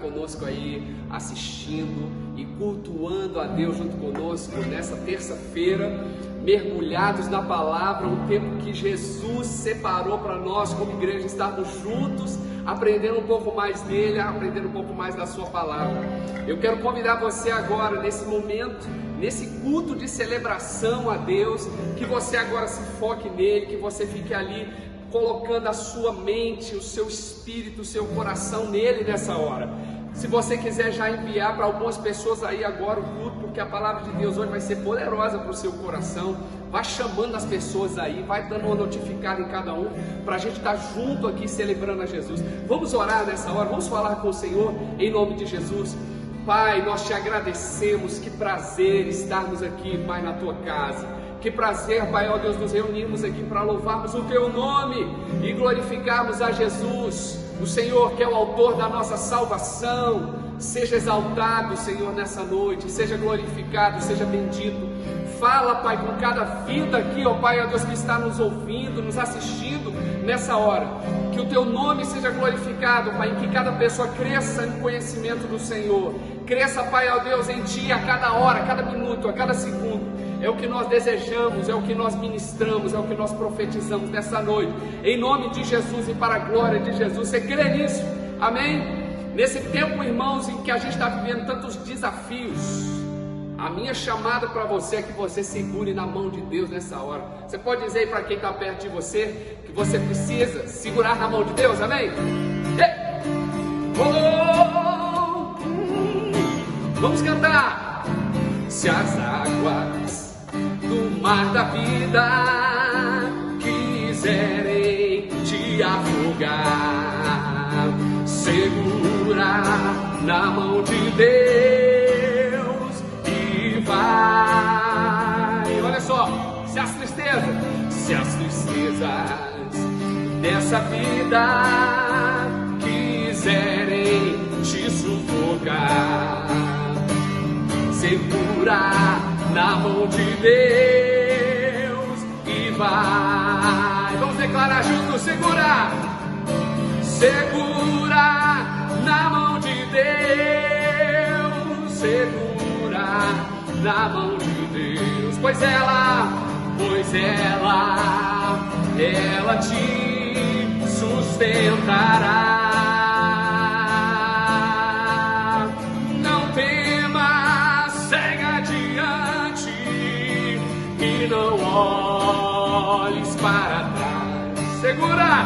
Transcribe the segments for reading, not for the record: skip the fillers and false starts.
Conosco aí, assistindo e cultuando a Deus junto conosco nessa terça-feira, mergulhados na palavra, um tempo que Jesus separou para nós como igreja estarmos juntos, aprendendo um pouco mais dele, aprendendo um pouco mais da sua palavra. Eu quero convidar você agora, nesse momento, nesse culto de celebração a Deus, que você agora se foque nele, que você fique ali colocando a sua mente, o seu espírito, o seu coração nele nessa hora. Se você quiser já enviar para algumas pessoas aí agora o culto, porque a palavra de Deus hoje vai ser poderosa para o seu coração, vai chamando as pessoas aí, vai dando uma notificada em cada um, para a gente estar junto aqui celebrando a Jesus. Vamos orar nessa hora, vamos falar com o Senhor em nome de Jesus. Pai, nós te agradecemos, que prazer estarmos aqui, Pai, na tua casa. Que prazer, Pai, ó Deus, nos reunirmos aqui para louvarmos o teu nome e glorificarmos a Jesus, o Senhor que é o autor da nossa salvação. Seja exaltado, Senhor, nessa noite, seja glorificado, seja bendito. Fala, Pai, com cada vida aqui, ó Pai, ó Deus, que está nos ouvindo, nos assistindo nessa hora. Que o teu nome seja glorificado, Pai, que cada pessoa cresça em conhecimento do Senhor. Cresça, Pai, ó Deus, em Ti a cada hora, a cada minuto, a cada segundo. É o que nós desejamos, é o que nós ministramos, é o que nós profetizamos nessa noite. Em nome de Jesus e para a glória de Jesus. Você crê nisso? Amém? Nesse tempo, irmãos, em que a gente está vivendo tantos desafios, a minha chamada para você é que você segure na mão de Deus nessa hora. Você pode dizer aí para quem está perto de você que você precisa segurar na mão de Deus, amém? Vamos cantar. Se as águas do mar da vida quiserem te afogar, segura na mão de Deus e vai. Olha só, se as tristezas dessa vida quiserem te sufocar, segura na mão de Deus e vai. Vamos declarar juntos, segura. Segura na mão de Deus, segura na mão de Deus, pois ela te sustentará. Não temas, segue adiante e não olhes para trás. Segura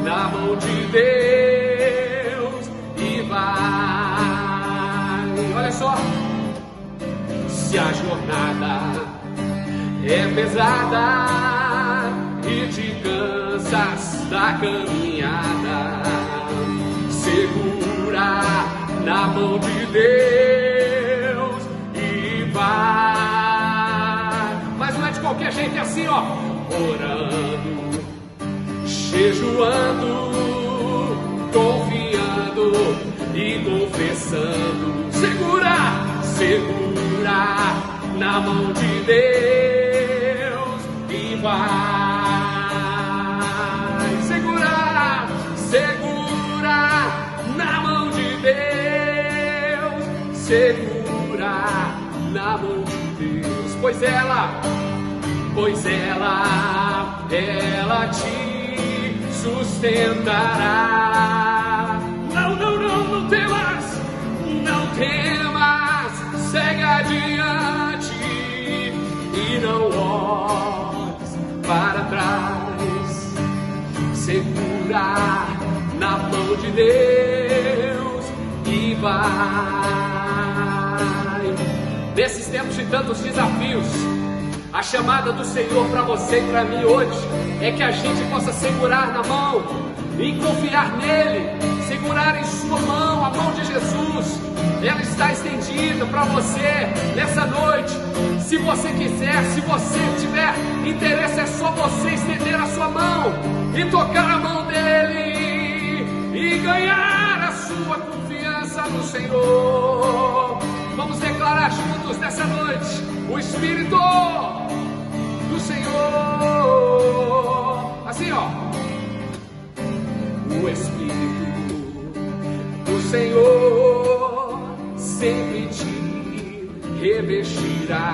na mão de Deus e vai. Olha só, se a jornada é pesada e te cansas da caminhada, segura na mão de Deus e vai. Mas não é de qualquer jeito, é assim, ó, orando, jejuando, confiando e confessando. Segura na mão de Deus e vai. Segura na mão de Deus, segura na mão de Deus, pois ela te sustentará. Não temas, segue adiante e não olhes de Deus e vai. Nesses tempos de tantos desafios, a chamada do Senhor para você e para mim hoje é que a gente possa segurar na mão e confiar nele, segurar em sua mão, a mão de Jesus. Ela está estendida para você nessa noite. Se você quiser, se você tiver interesse, é só você estender a sua mão e tocar a mão dele e ganhar a sua confiança no Senhor. Vamos declarar juntos nessa noite o Espírito do Senhor. Assim, ó. O Espírito do Senhor sempre te revestirá.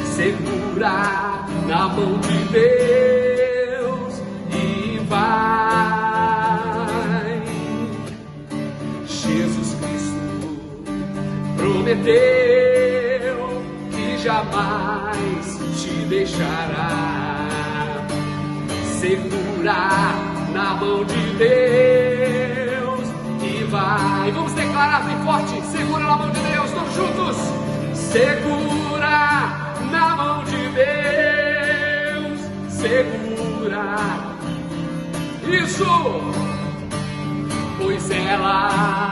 Segura na mão de Deus e vai. Jesus Cristo prometeu que jamais te deixará. Segura na mão de Deus e vai. Vamos declarar bem forte. Segura na mão de Deus, todos juntos. Segura na mão de Deus. Segura. Isso. Pois ela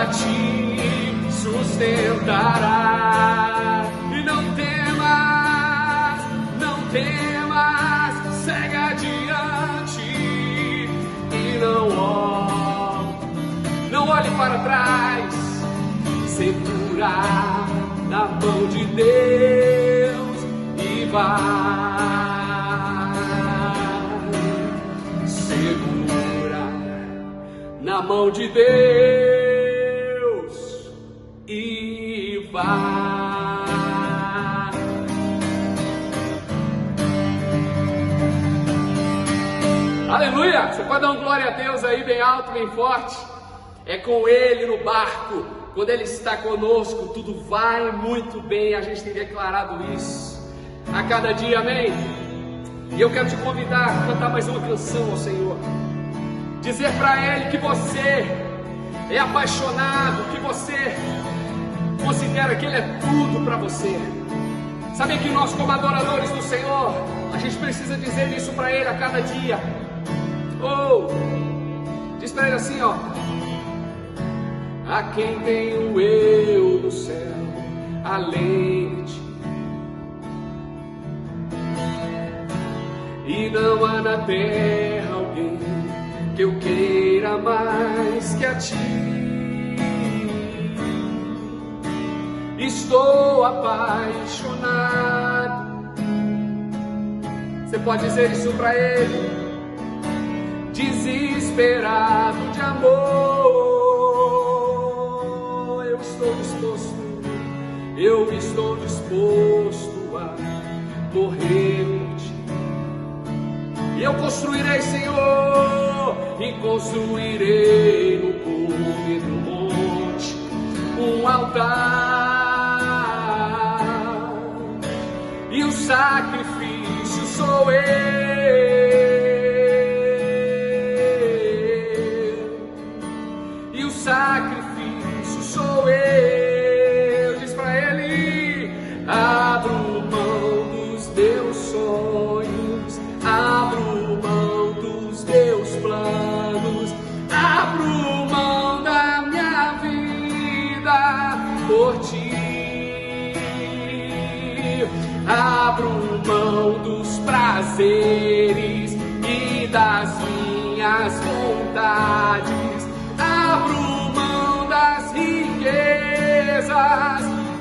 te sustentará. E não temas, segue adiante e não olhe para trás. Segura na mão de Deus e vai. Segura na mão de Deus e vai. Aleluia! Você pode dar um glória a Deus aí bem alto, bem forte. É com Ele no barco. Quando Ele está conosco, tudo vai muito bem. A gente tem declarado isso a cada dia, amém? E eu quero te convidar a cantar mais uma canção ao Senhor. Dizer para Ele que você é apaixonado, que você considera que Ele é tudo para você. Sabe que nós, como adoradores do Senhor, a gente precisa dizer isso para Ele a cada dia. Diz para Ele assim, ó. A quem tenho eu no céu, além de ti, e não há na terra alguém que eu queira mais que a ti. Estou apaixonado. Você pode dizer isso para Ele. Desesperado de amor, eu estou disposto a morrer por ti. E eu construirei, Senhor, e construirei no cume do monte um altar, e o sacrifício sou eu. Sacrifício sou eu. Diz pra Ele: abro mão dos meus sonhos, abro mão dos meus planos, abro mão da minha vida por ti. Abro mão dos prazeres e das minhas vontades, abro mão das riquezas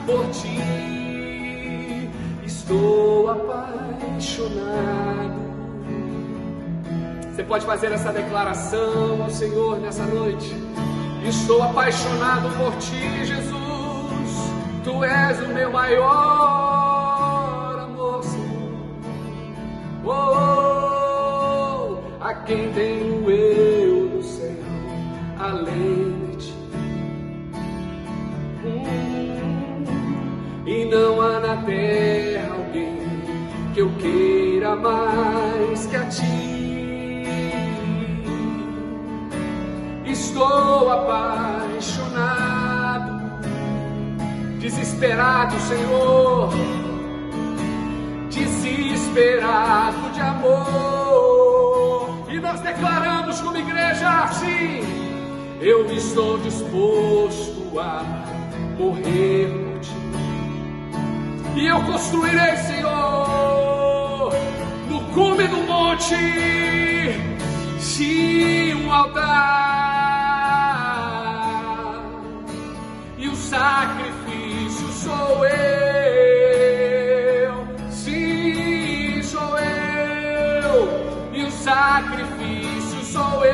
por ti. Estou apaixonado. Você pode fazer essa declaração ao Senhor nessa noite. Estou apaixonado por ti, Jesus. Tu és o meu maior amor, Senhor. A quem tenho eu no céu, além de ti. E não há na terra alguém que eu queira mais que a ti. estou apaixonado, desesperado, Senhor, desesperado de amor. E nós declaramos como igreja assim: eu estou disposto a morrer por ti, e eu construirei, Senhor, no cume do monte, sim, um altar, e o sacrifício sou eu, sim, sou eu, e o sacrifício sou eu.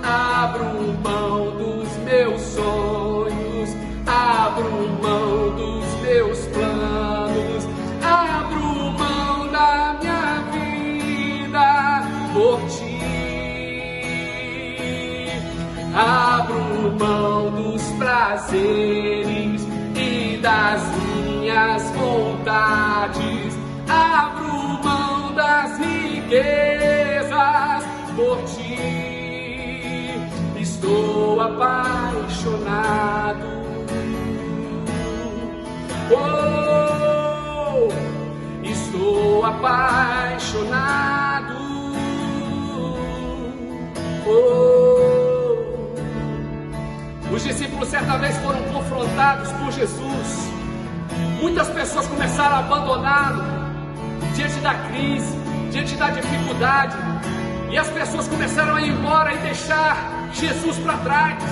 Abro mão dos meus sonhos, abro mão dos meus planos, abro mão da minha vida por ti. Abro mão dos prazeres e das minhas vontades, abro mão das riquezas por ti. Estou apaixonado. Oh, estou apaixonado. Oh. Os discípulos certa vez foram confrontados por Jesus. Muitas pessoas começaram a abandoná-lo diante da crise, diante da dificuldade, e as pessoas começaram a ir embora e deixar Jesus para trás.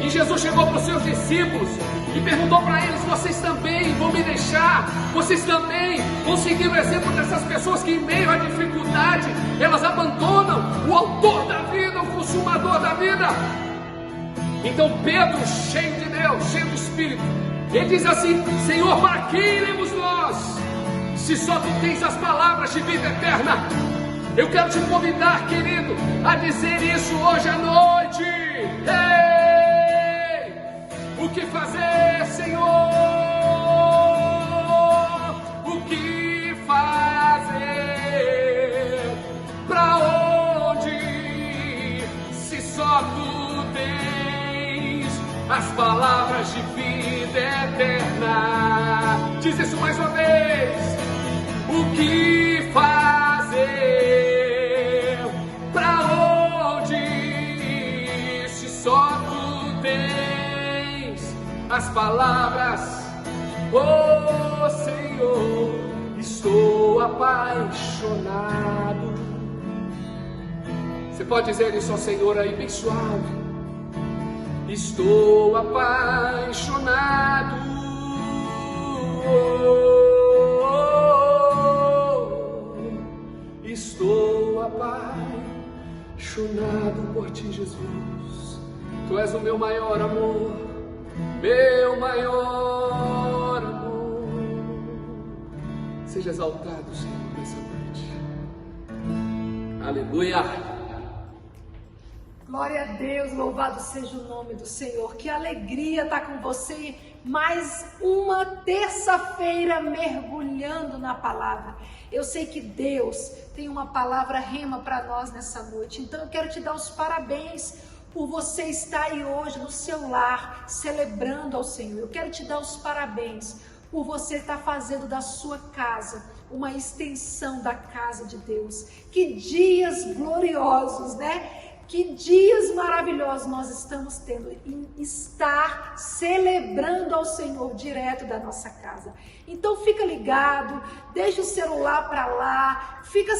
E Jesus chegou para os seus discípulos e perguntou para eles: vocês também vão me deixar? Vocês também vão seguir o exemplo dessas pessoas que em meio à dificuldade elas abandonam o autor da vida, o consumador da vida? Então Pedro, cheio de Deus, cheio do Espírito, ele diz assim: Senhor, para quem iremos nós, se só tu tens as palavras de vida eterna? Eu quero te convidar, querido, a dizer isso hoje à noite. Ei! O que fazer, Senhor? O que fazer? Para onde? Se só tu tens as palavras de vida eterna. Diz isso mais uma vez. O que fazer? Para onde? Se só tu tens as palavras. Oh Senhor, estou apaixonado. Você pode dizer isso ao Senhor aí bem suave. Estou apaixonado. Estou apaixonado por ti, Jesus. Tu és o meu maior amor, meu maior amor. Seja exaltado, Senhor, nessa noite. Aleluia. Glória a Deus, louvado seja o nome do Senhor. Que alegria estar com você mais uma terça-feira mergulhando na palavra. Eu sei que Deus tem uma palavra rema para nós nessa noite. Então eu quero te dar os parabéns por você estar aí hoje no seu lar, celebrando ao Senhor. Eu quero te dar os parabéns por você estar fazendo da sua casa uma extensão da casa de Deus. Que dias gloriosos, né? Que dias maravilhosos nós estamos tendo em estar celebrando ao Senhor direto da nossa casa. Então fica ligado, deixa o celular para lá, fica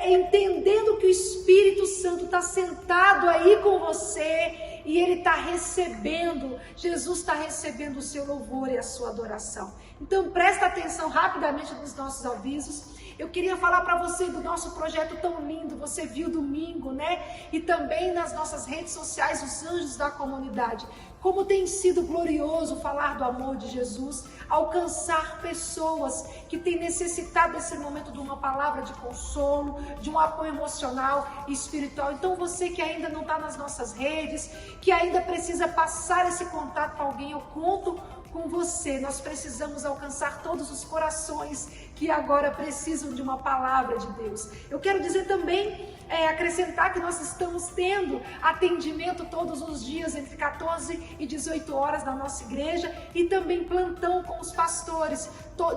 entendendo que o Espírito Santo está sentado aí com você e Ele está recebendo, Jesus está recebendo o seu louvor e a sua adoração. Então presta atenção rapidamente nos nossos avisos. Eu queria falar para você do nosso projeto tão lindo, você viu domingo, né? E também nas nossas redes sociais, os anjos da comunidade. Como tem sido glorioso falar do amor de Jesus, alcançar pessoas que têm necessitado desse momento de uma palavra de consolo, de um apoio emocional e espiritual. Então você que ainda não está nas nossas redes, que ainda precisa passar esse contato para alguém, eu conto com você. Nós precisamos alcançar todos os corações que agora precisam de uma palavra de Deus. Eu quero dizer também acrescentar que nós estamos tendo atendimento todos os dias entre 14 e 18 horas na nossa igreja e também plantão com os pastores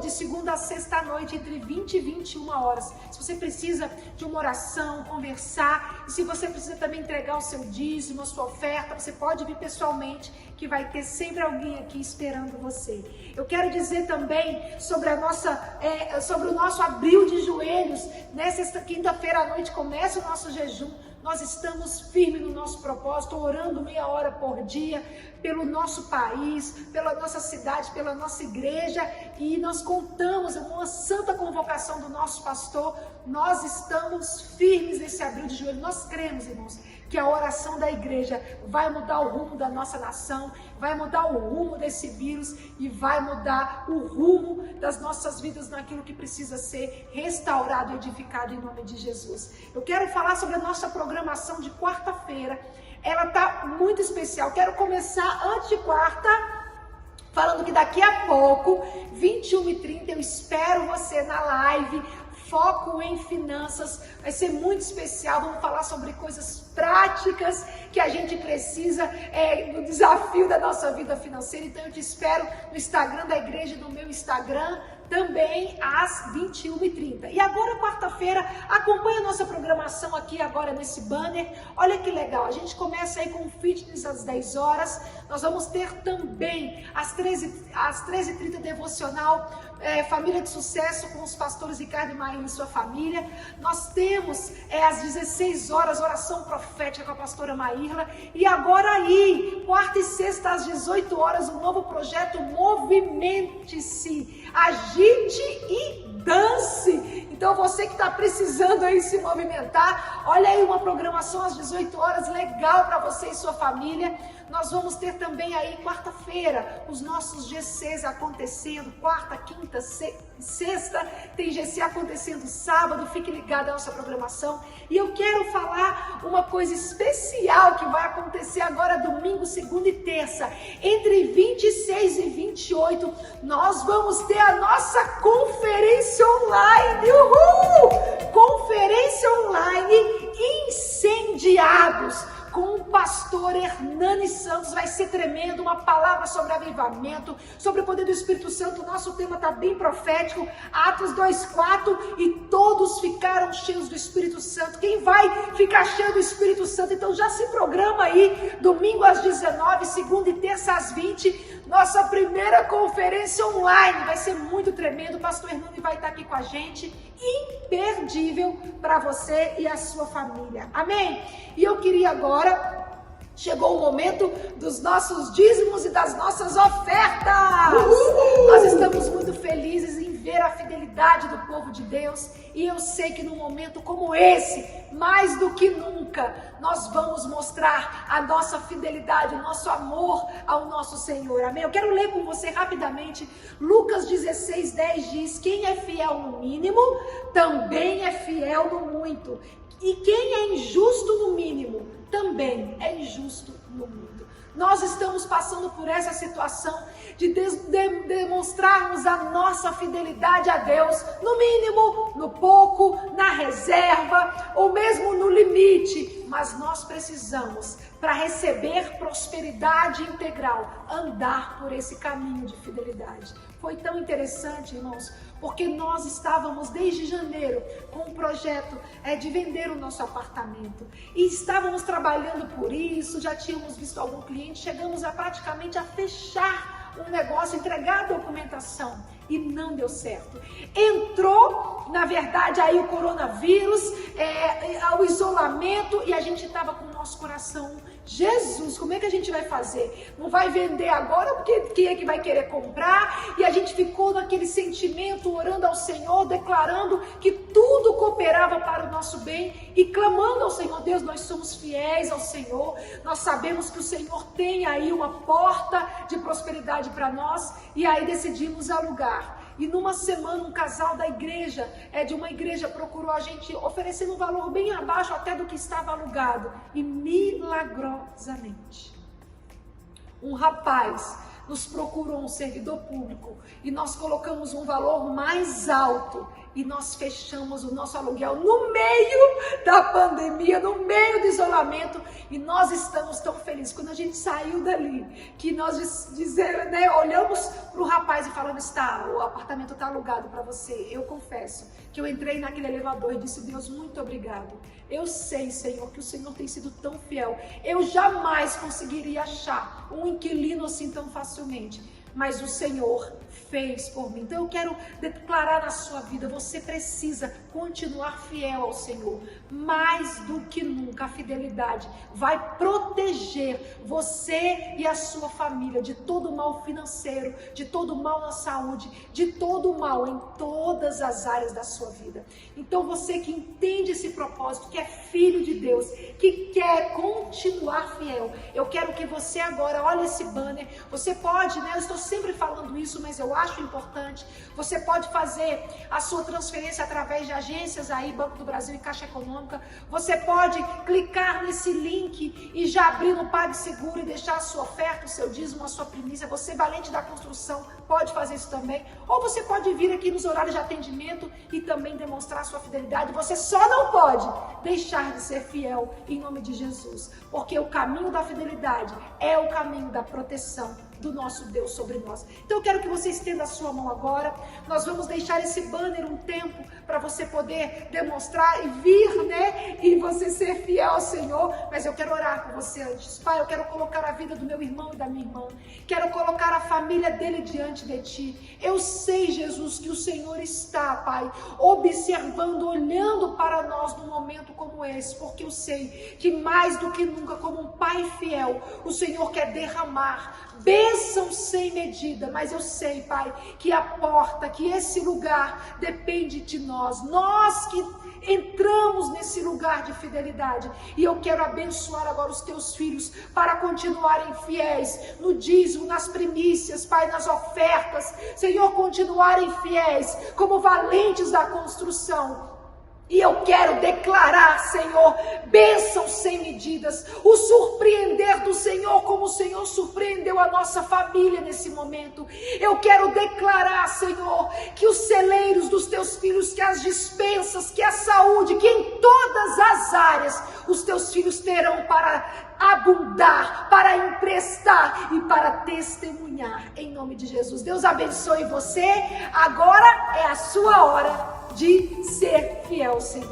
de segunda a sexta à noite entre 20 e 21 horas. Se você precisa de uma oração, conversar, e se você precisa também entregar o seu dízimo, a sua oferta, você pode vir pessoalmente, que vai ter sempre alguém aqui esperando você. Eu quero dizer também sobre sobre o nosso abril de joelhos. Nessa quinta-feira à noite começa o nosso jejum. Nós estamos firmes no nosso propósito, orando meia hora por dia pelo nosso país, pela nossa cidade, pela nossa igreja, e nós contamos com uma santa convocação do nosso pastor. Nós estamos firmes nesse abril de joelho. Nós cremos, irmãos, que a oração da igreja vai mudar o rumo da nossa nação, vai mudar o rumo desse vírus e vai mudar o rumo das nossas vidas naquilo que precisa ser restaurado e edificado em nome de Jesus. Eu quero falar sobre a nossa programação de quarta-feira. Ela está muito especial. Quero começar antes de quarta, falando que daqui a pouco, 21h30, eu espero você na live Foco em Finanças. Vai ser muito especial. Vamos falar sobre coisas práticas que a gente precisa no desafio da nossa vida financeira. Então eu te espero no Instagram da igreja, no meu Instagram, também às 21h30. E agora, quarta-feira, acompanha a nossa programação aqui agora nesse banner. Olha que legal, a gente começa aí com o fitness às 10 horas. Nós vamos ter também às 13h30 devocional Família de Sucesso com os pastores Ricardo e Maíra e sua família. Nós temos às 16 horas oração profética com a pastora Maíra. E agora aí, quarta e sexta às 18 horas, o novo projeto Movimente-se, agite e dance. Então você que está precisando aí se movimentar, olha aí uma programação às 18 horas legal para você e sua família. Nós vamos ter também aí quarta-feira os nossos GCs acontecendo, quarta, quinta, sexta, tem GC acontecendo sábado. Fique ligado à nossa programação. E eu quero falar uma coisa especial que vai acontecer agora domingo, segunda e terça, entre 26 e 28, nós vamos ter a nossa conferência online. Uhul! Conferência online Incendiados, com o pastor Hernani Santos. Vai ser tremendo, uma palavra sobre avivamento, sobre o poder do Espírito Santo. O nosso tema está bem profético, Atos 2:4, e todos ficaram cheios do Espírito Santo. Quem vai ficar cheio do Espírito Santo? Então já se programa aí, domingo às 19, segunda e terça às 20, nossa primeira conferência online. Vai ser muito tremendo, o pastor Hernani vai estar aqui com a gente, imperdível para você e a sua família, amém? E eu queria agora, chegou o momento dos nossos dízimos e das nossas ofertas. Nós estamos muito felizes em ver a fidelidade do povo de Deus, e eu sei que num momento como esse, mais do que nunca, nós vamos mostrar a nossa fidelidade, o nosso amor ao nosso Senhor, amém? Eu quero ler com você rapidamente, Lucas 16:10 diz: quem é fiel no mínimo, também é fiel no muito, e quem é injusto no mínimo, também é injusto no muito. Nós estamos passando por essa situação de demonstrarmos a nossa fidelidade a Deus, no mínimo, no pouco, na reserva, ou mesmo no limite. Mas nós precisamos, para receber prosperidade integral, andar por esse caminho de fidelidade. Foi tão interessante, irmãos, porque nós estávamos desde janeiro com um projeto de vender o nosso apartamento, e estávamos trabalhando por isso, já tínhamos visto algum cliente, chegamos praticamente a fechar um negócio, entregar a documentação, e não deu certo. Entrou, na verdade, aí o coronavírus, o isolamento, e a gente estava com o nosso coração: Jesus, como é que a gente vai fazer? Não vai vender agora, porque quem é que vai querer comprar? E a gente ficou naquele sentimento, orando ao Senhor, declarando que tudo cooperava para o nosso bem e clamando ao Senhor: Deus, nós somos fiéis ao Senhor, nós sabemos que o Senhor tem aí uma porta de prosperidade para nós. E aí decidimos alugar. E numa semana um casal da igreja, de uma igreja, procurou a gente oferecendo um valor bem abaixo até do que estava alugado. E milagrosamente, um rapaz nos procurou um servidor público e nós colocamos um valor mais alto e nós fechamos o nosso aluguel no meio da pandemia, no meio do isolamento, e nós estamos tão felizes. Quando a gente saiu dali, que nós olhamos para o rapaz e falamos, o apartamento está alugado para você. Eu confesso que eu entrei naquele elevador e disse, Deus, muito obrigado. Eu sei, Senhor, que o Senhor tem sido tão fiel. Eu jamais conseguiria achar um inquilino assim tão facilmente, mas o Senhor fez por mim. Então eu quero declarar na sua vida, você precisa continuar fiel ao Senhor. Mais do que nunca, a fidelidade vai proteger você e a sua família de todo o mal financeiro, de todo o mal na saúde, de todo o mal em todas as áreas da sua vida. Então você que entende esse propósito, que é filho de Deus, que quer continuar fiel, eu quero que você agora olhe esse banner. Você pode, eu estou sempre falando isso, mas eu acho importante, você pode fazer a sua transferência através de agências aí, Banco do Brasil e Caixa Econômica. Você pode clicar nesse link e já abrir no PagSeguro e deixar a sua oferta, o seu dízimo, a sua primícia. Você, valente da construção, pode fazer isso também. Ou você pode vir aqui nos horários de atendimento e também demonstrar a sua fidelidade. Você só não pode deixar de ser fiel em nome de Jesus, porque o caminho da fidelidade é o caminho da proteção do nosso Deus sobre nós. Então eu quero que você estenda a sua mão agora. Nós vamos deixar esse banner um tempo para você poder demonstrar e vir, e você ser fiel ao Senhor. Mas eu quero orar com você antes. Pai, eu quero colocar a vida do meu irmão e da minha irmã. Quero colocar a família dele diante de Ti. Eu sei, Jesus, que o Senhor está, Pai, observando, olhando para nós num momento como esse, porque eu sei que mais do que nunca, como um Pai fiel, o Senhor quer derramar bênção sem medida. Mas eu sei, Pai, que a porta, que esse lugar depende de nós. Nós que entramos nesse lugar de fidelidade. E eu quero abençoar agora os Teus filhos para continuarem fiéis no dízimo, nas primícias, Pai, nas ofertas. Senhor, continuarem fiéis como valentes da construção. E eu quero declarar, Senhor, bênção sem medidas, o surpreender do Senhor, como o Senhor surpreendeu a nossa família nesse momento. Eu quero declarar, Senhor, que os celeiros dos Teus filhos, que as despensas, que a saúde, que em todas as áreas os Teus filhos terão para abundar, para emprestar e para testemunhar, em nome de Jesus. Deus abençoe você. Agora é a sua hora de ser fiel ao Senhor.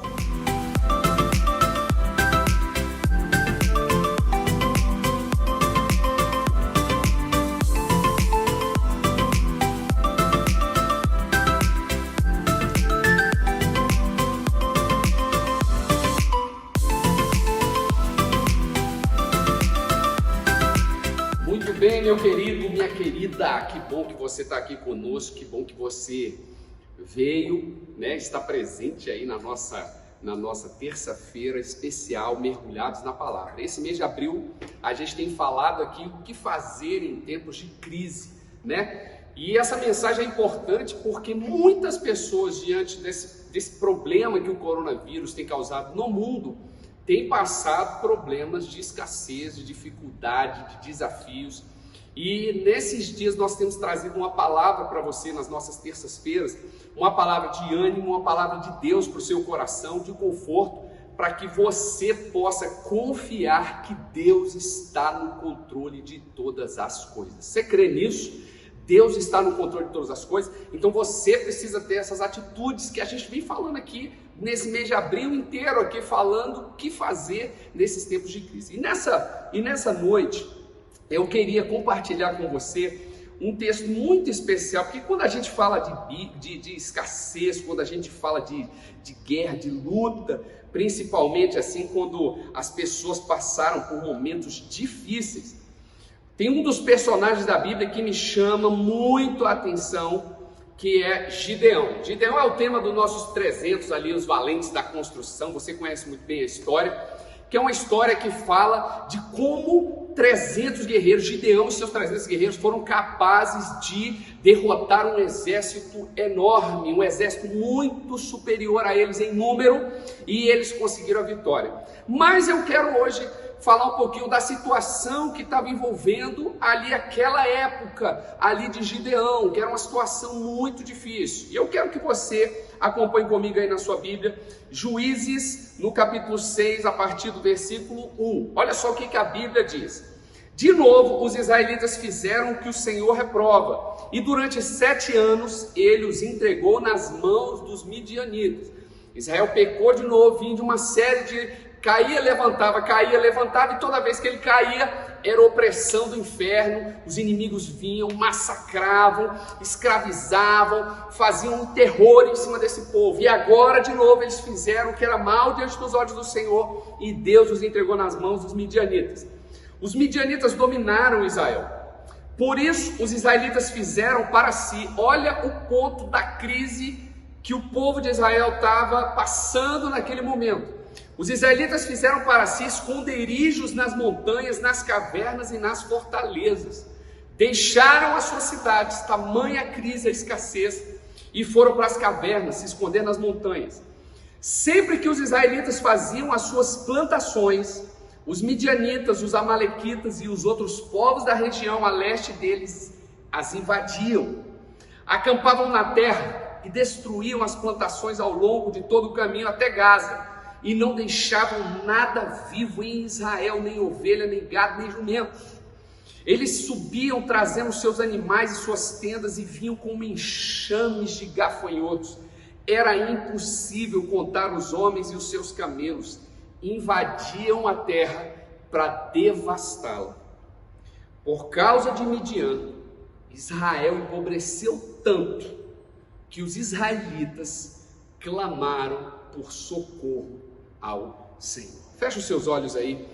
Muito bem, meu querido, minha querida, que bom que você está aqui conosco, que bom que você veio, está presente aí na nossa terça-feira especial, mergulhados na palavra. Esse mês de abril a gente tem falado aqui o que fazer em tempos de crise, E essa mensagem é importante porque muitas pessoas, diante desse problema que o coronavírus tem causado no mundo, têm passado problemas de escassez, de dificuldade, de desafios. E nesses dias nós temos trazido uma palavra para você nas nossas terças-feiras, uma palavra de ânimo, uma palavra de Deus para o seu coração, de conforto, para que você possa confiar que Deus está no controle de todas as coisas. Você crê nisso? Deus está no controle de todas as coisas, então você precisa ter essas atitudes que a gente vem falando aqui nesse mês de abril inteiro, aqui falando o que fazer nesses tempos de crise. E nessa noite, eu queria compartilhar com você um texto muito especial, porque quando a gente fala de escassez, quando a gente fala de guerra, de luta, principalmente assim quando as pessoas passaram por momentos difíceis, tem um dos personagens da Bíblia que me chama muito a atenção, que é Gideão. Gideão é o tema dos nossos 300 ali, os valentes da construção. Você conhece muito bem a história, que é uma história que fala de como 300 guerreiros, Gideão e seus 300 guerreiros foram capazes de derrotar um exército enorme, um exército muito superior a eles em número, e eles conseguiram a vitória. Mas eu quero hoje falar um pouquinho da situação que estava envolvendo ali aquela época ali de Gideão, que era uma situação muito difícil. E eu quero que você acompanhe comigo aí na sua Bíblia, Juízes, no capítulo 6, a partir do versículo 1. Olha só o que a Bíblia diz. De novo, os israelitas fizeram o que o Senhor reprova, e durante 7 anos ele os entregou nas mãos dos midianitas. Israel pecou de novo, vinha de uma série de caía, levantava, e toda vez que ele caía, era opressão do inferno. Os inimigos vinham, massacravam, escravizavam, faziam um terror em cima desse povo. E agora, de novo, eles fizeram o que era mal diante dos olhos do Senhor, e Deus os entregou nas mãos dos midianitas. Os midianitas dominaram Israel. Por isso, os israelitas fizeram para si, olha o ponto da crise que o povo de Israel estava passando naquele momento. Os israelitas fizeram para si esconderijos nas montanhas, nas cavernas e nas fortalezas. Deixaram as suas cidades, tamanha a crise, a escassez, e foram para as cavernas, se esconder nas montanhas. Sempre que os israelitas faziam as suas plantações, os midianitas, os amalequitas e os outros povos da região a leste deles as invadiam. Acampavam na terra e destruíam as plantações ao longo de todo o caminho até Gaza. E não deixavam nada vivo em Israel, nem ovelha, nem gado, nem jumentos. Eles subiam trazendo seus animais e suas tendas e vinham como enxames de gafanhotos. Era impossível contar os homens e os seus camelos. Invadiam a terra para devastá-la. Por causa de Midian, Israel empobreceu tanto que os israelitas clamaram por socorro ao Senhor. Feche os seus olhos aí.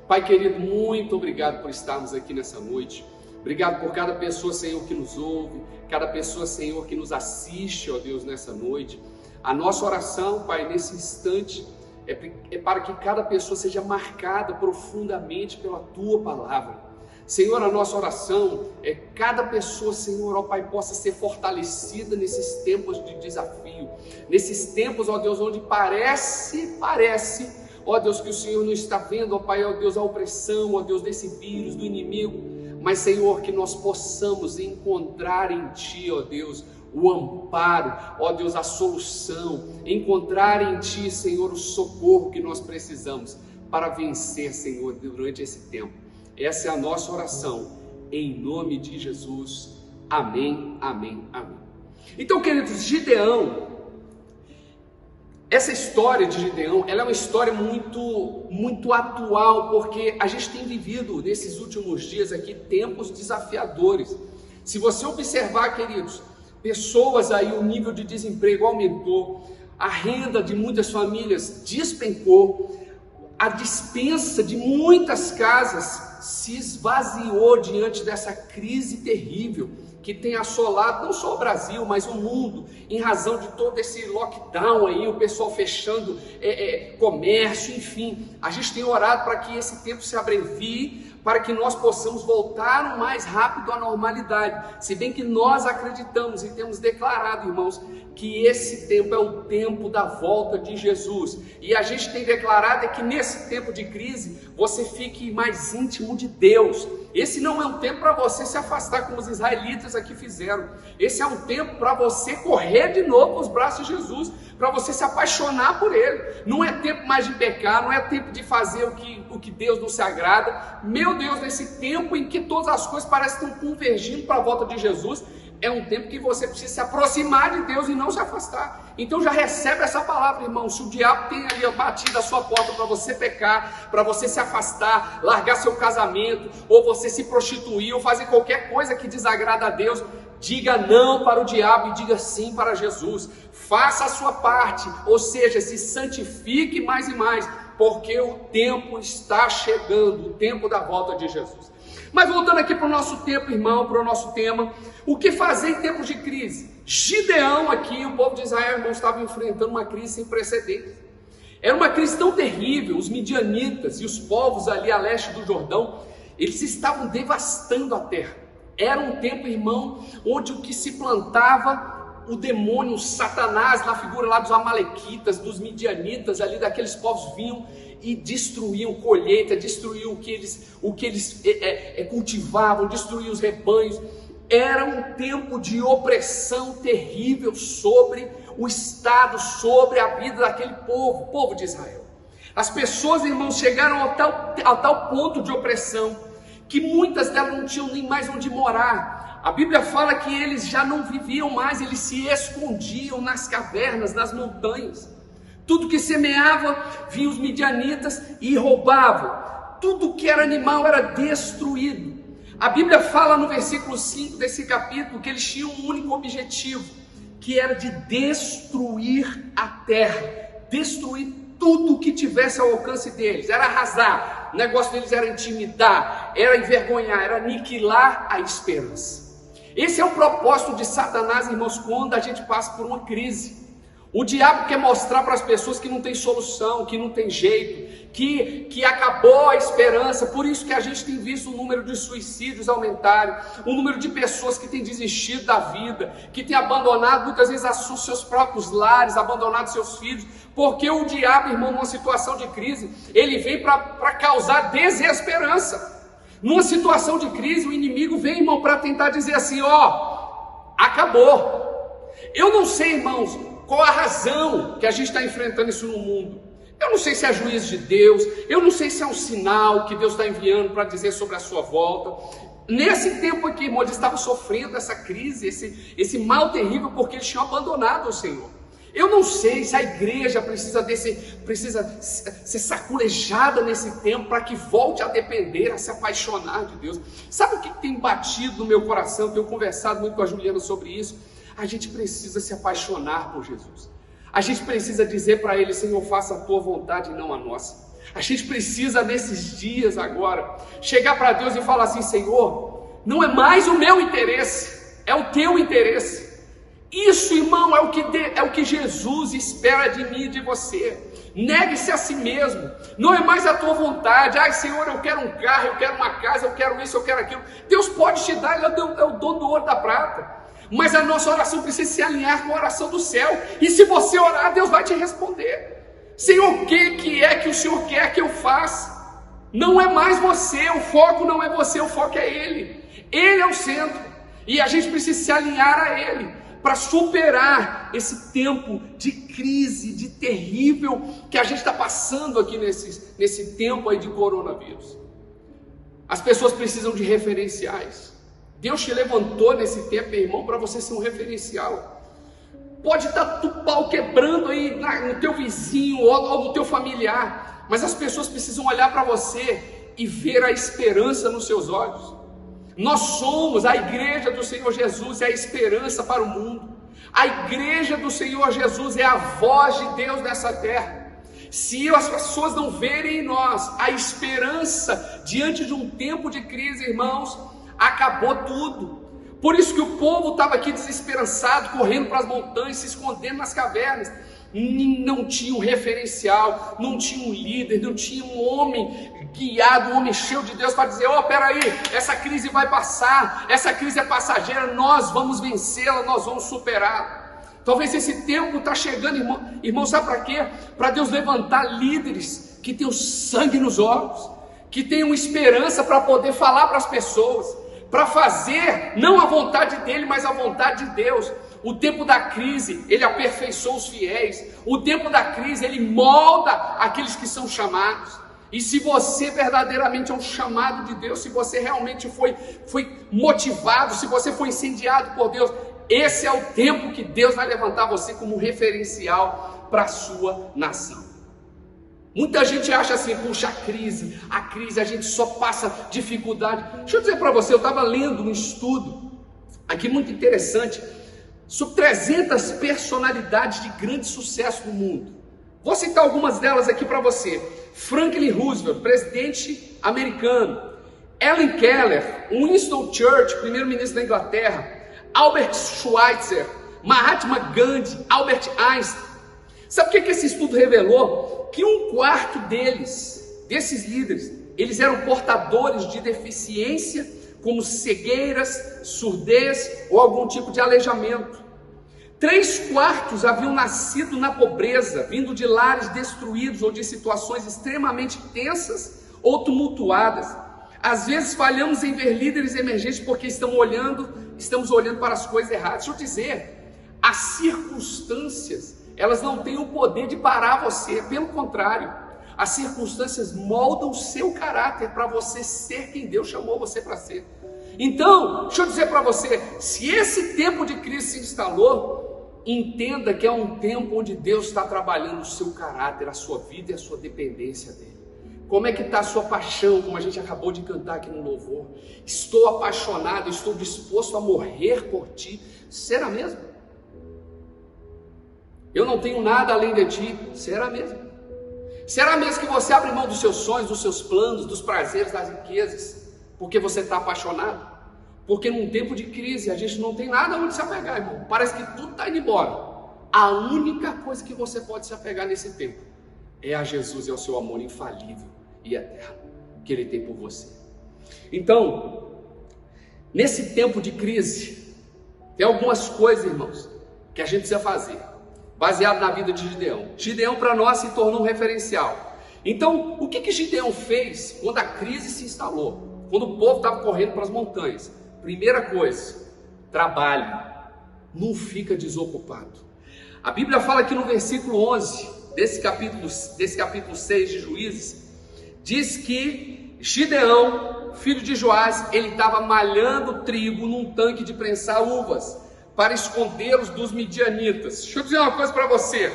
Pai querido, muito obrigado por estarmos aqui nessa noite. Obrigado por cada pessoa, Senhor, que nos ouve, cada pessoa, Senhor, que nos assiste, ó Deus, nessa noite. A nossa oração, Pai, nesse instante, é para que cada pessoa seja marcada profundamente pela Tua palavra. Senhor, a nossa oração é que cada pessoa, Senhor, ó Pai, possa ser fortalecida nesses tempos de desafio, nesses tempos, ó Deus, onde parece, ó Deus, que o Senhor não está vendo, ó Pai, ó Deus, a opressão, ó Deus, desse vírus, do inimigo, mas, Senhor, que nós possamos encontrar em Ti, ó Deus, o amparo, ó Deus, a solução, encontrar em Ti, Senhor, o socorro que nós precisamos para vencer, Senhor, durante esse tempo. Essa é a nossa oração, em nome de Jesus. Amém, amém, amém. Então, queridos, Gideão, essa história de Gideão, ela é uma história muito atual, porque a gente tem vivido nesses últimos dias aqui tempos desafiadores. Se você observar, queridos, pessoas aí, o nível de desemprego aumentou, a renda de muitas famílias despencou, a despensa de muitas casas se esvaziou diante dessa crise terrível que tem assolado não só o Brasil, mas o mundo, em razão de todo esse lockdown aí, o pessoal fechando comércio, enfim. A gente tem orado para que esse tempo se abrevie, para que nós possamos voltar o mais rápido à normalidade. Se bem que nós acreditamos e temos declarado, irmãos, que esse tempo é o tempo da volta de Jesus. E a gente tem declarado que nesse tempo de crise, você fique mais íntimo de Deus. Esse não é um tempo para você se afastar como os israelitas aqui fizeram. Esse é um tempo para você correr de novo para os braços de Jesus, para você se apaixonar por Ele. Não é tempo mais de pecar, não é tempo de fazer o que Deus não se agrada. Meu Deus, nesse tempo em que todas as coisas parecem estar convergindo para a volta de Jesus, é um tempo que você precisa se aproximar de Deus e não se afastar. Então já recebe essa palavra, irmão. Se o diabo tem ali batido a sua porta para você pecar, para você se afastar, largar seu casamento, ou você se prostituir, ou fazer qualquer coisa que desagrada a Deus, diga não para o diabo e diga sim para Jesus. Faça a sua parte, ou seja, se santifique mais e mais, porque o tempo está chegando, o tempo da volta de Jesus. Mas voltando aqui para o nosso tempo, irmão, para o nosso tema, o que fazer em tempos de crise? Gideão aqui, o povo de Israel, irmão, estava enfrentando uma crise sem precedentes. Era uma crise tão terrível, os midianitas e os povos ali a leste do Jordão, eles estavam devastando a terra. Era um tempo, irmão, onde o que se plantava o demônio, o Satanás, na figura lá dos amalequitas, dos midianitas, ali daqueles povos vinham e destruíam colheita, destruíam o que eles cultivavam, destruíam os rebanhos. Era um tempo de opressão terrível sobre o Estado, sobre a vida daquele povo, o povo de Israel. As pessoas, irmãos, chegaram a tal ponto de opressão, que muitas delas não tinham nem mais onde morar. A Bíblia fala que eles já não viviam mais, eles se escondiam nas cavernas, nas montanhas. Tudo que semeava, vinham os midianitas e roubavam. Tudo que era animal era destruído. A Bíblia fala no versículo 5 desse capítulo que eles tinham um único objetivo, que era de destruir a terra, destruir tudo que tivesse ao alcance deles, era arrasar. O negócio deles era intimidar, era envergonhar, era aniquilar a esperança. Esse é o propósito de Satanás, irmãos, quando a gente passa por uma crise. O diabo quer mostrar para as pessoas que não tem solução, que não tem jeito, que acabou a esperança. Por isso que a gente tem visto o número de suicídios aumentarem, o número de pessoas que têm desistido da vida, que têm abandonado muitas vezes os seus próprios lares, abandonado seus filhos, porque o diabo, irmão, numa situação de crise, ele vem para causar desesperança. Numa situação de crise, o inimigo vem, irmão, para tentar dizer assim, acabou. Eu não sei, irmãos, qual a razão que a gente está enfrentando isso no mundo. Eu não sei se é juízo de Deus, eu não sei se é um sinal que Deus está enviando para dizer sobre a sua volta. Nesse tempo aqui, irmão, eles estavam sofrendo essa crise, esse mal terrível, porque eles tinham abandonado o Senhor. Eu não sei se a igreja precisa ser saculejada nesse tempo para que volte a depender, a se apaixonar de Deus. Sabe o que tem batido no meu coração? Tenho conversado muito com a Juliana sobre isso. A gente precisa se apaixonar por Jesus. A gente precisa dizer para Ele, Senhor, faça a tua vontade e não a nossa. A gente precisa nesses dias agora, chegar para Deus e falar assim, Senhor, não é mais o meu interesse, é o teu interesse. Isso, irmão, é o que Jesus espera de mim e de você. Negue-se a si mesmo, não é mais a tua vontade. Ai, Senhor, eu quero um carro, eu quero uma casa, eu quero isso, eu quero aquilo. Deus pode te dar, Ele é o dono do ouro da prata. Mas a nossa oração precisa se alinhar com a oração do céu. E se você orar, Deus vai te responder. Senhor, o que é que o Senhor quer que eu faça? Não é mais você, o foco não é você, o foco é Ele. Ele é o centro. E a gente precisa se alinhar a Ele para superar esse tempo de crise, de terrível que a gente está passando aqui nesse tempo aí de coronavírus. As pessoas precisam de referenciais. Deus te levantou nesse tempo, irmão, para você ser um referencial. Pode estar o pau quebrando aí no teu vizinho ou no teu familiar, mas as pessoas precisam olhar para você e ver a esperança nos seus olhos. Nós somos a igreja do Senhor Jesus, é a esperança para o mundo. A igreja do Senhor Jesus é a voz de Deus nessa terra. Se as pessoas não verem em nós a esperança diante de um tempo de crise, irmãos, acabou tudo. Por isso que o povo estava aqui desesperançado, correndo para as montanhas, se escondendo nas cavernas. Não tinha um referencial, não tinha um líder, não tinha um homem guiado, um homem cheio de Deus para dizer, peraí, essa crise vai passar, essa crise é passageira, nós vamos vencê-la, nós vamos superá-la. Talvez esse tempo está chegando, irmão, sabe para quê? Para Deus levantar líderes que tenham sangue nos olhos, que tenham esperança para poder falar para as pessoas, para fazer não a vontade dele, mas a vontade de Deus. O tempo da crise, ele aperfeiçoa os fiéis. O tempo da crise, ele molda aqueles que são chamados. E se você verdadeiramente é um chamado de Deus, se você realmente foi motivado, se você foi incendiado por Deus, esse é o tempo que Deus vai levantar você como referencial para a sua nação. Muita gente acha assim, puxa, a crise, a gente só passa dificuldade. Deixa eu dizer para você, eu estava lendo um estudo aqui muito interessante sobre 300 personalidades de grande sucesso no mundo. Vou citar algumas delas aqui para você. Franklin Roosevelt, presidente americano. Ellen Keller, Winston Churchill, primeiro-ministro da Inglaterra. Albert Schweitzer, Mahatma Gandhi, Albert Einstein. Sabe o que esse estudo revelou? Que 1/4 desses líderes, eles eram portadores de deficiência, como cegueiras, surdez ou algum tipo de aleijamento. 3/4 haviam nascido na pobreza, vindo de lares destruídos ou de situações extremamente tensas ou tumultuadas. Às vezes falhamos em ver líderes emergentes porque estamos olhando para as coisas erradas. Deixa eu dizer, as circunstâncias, elas não têm o poder de parar você, pelo contrário, as circunstâncias moldam o seu caráter para você ser quem Deus chamou você para ser. Então, deixa eu dizer para você, se esse tempo de crise se instalou, entenda que é um tempo onde Deus está trabalhando o seu caráter, a sua vida e a sua dependência dele. Como é que está a sua paixão, como a gente acabou de cantar aqui no louvor? Estou apaixonado, estou disposto a morrer por ti. Será mesmo? Eu não tenho nada além de ti. Será mesmo? Será mesmo que você abre mão dos seus sonhos, dos seus planos, dos prazeres, das riquezas, porque você está apaixonado? Porque num tempo de crise a gente não tem nada onde se apegar, irmão. Parece que tudo está indo embora. A única coisa que você pode se apegar nesse tempo é a Jesus e ao seu amor infalível e eterno que Ele tem por você. Então, nesse tempo de crise, tem algumas coisas, irmãos, que a gente precisa fazer, baseado na vida de Gideão. Gideão para nós se tornou um referencial. Então, o que Gideão fez quando a crise se instalou? Quando o povo estava correndo para as montanhas? Primeira coisa, trabalhe, não fica desocupado. A Bíblia fala aqui no versículo 11 desse capítulo 6 de Juízes, diz que Gideão, filho de Joás, ele estava malhando trigo num tanque de prensar uvas para escondê-los dos midianitas. Deixa eu dizer uma coisa para você.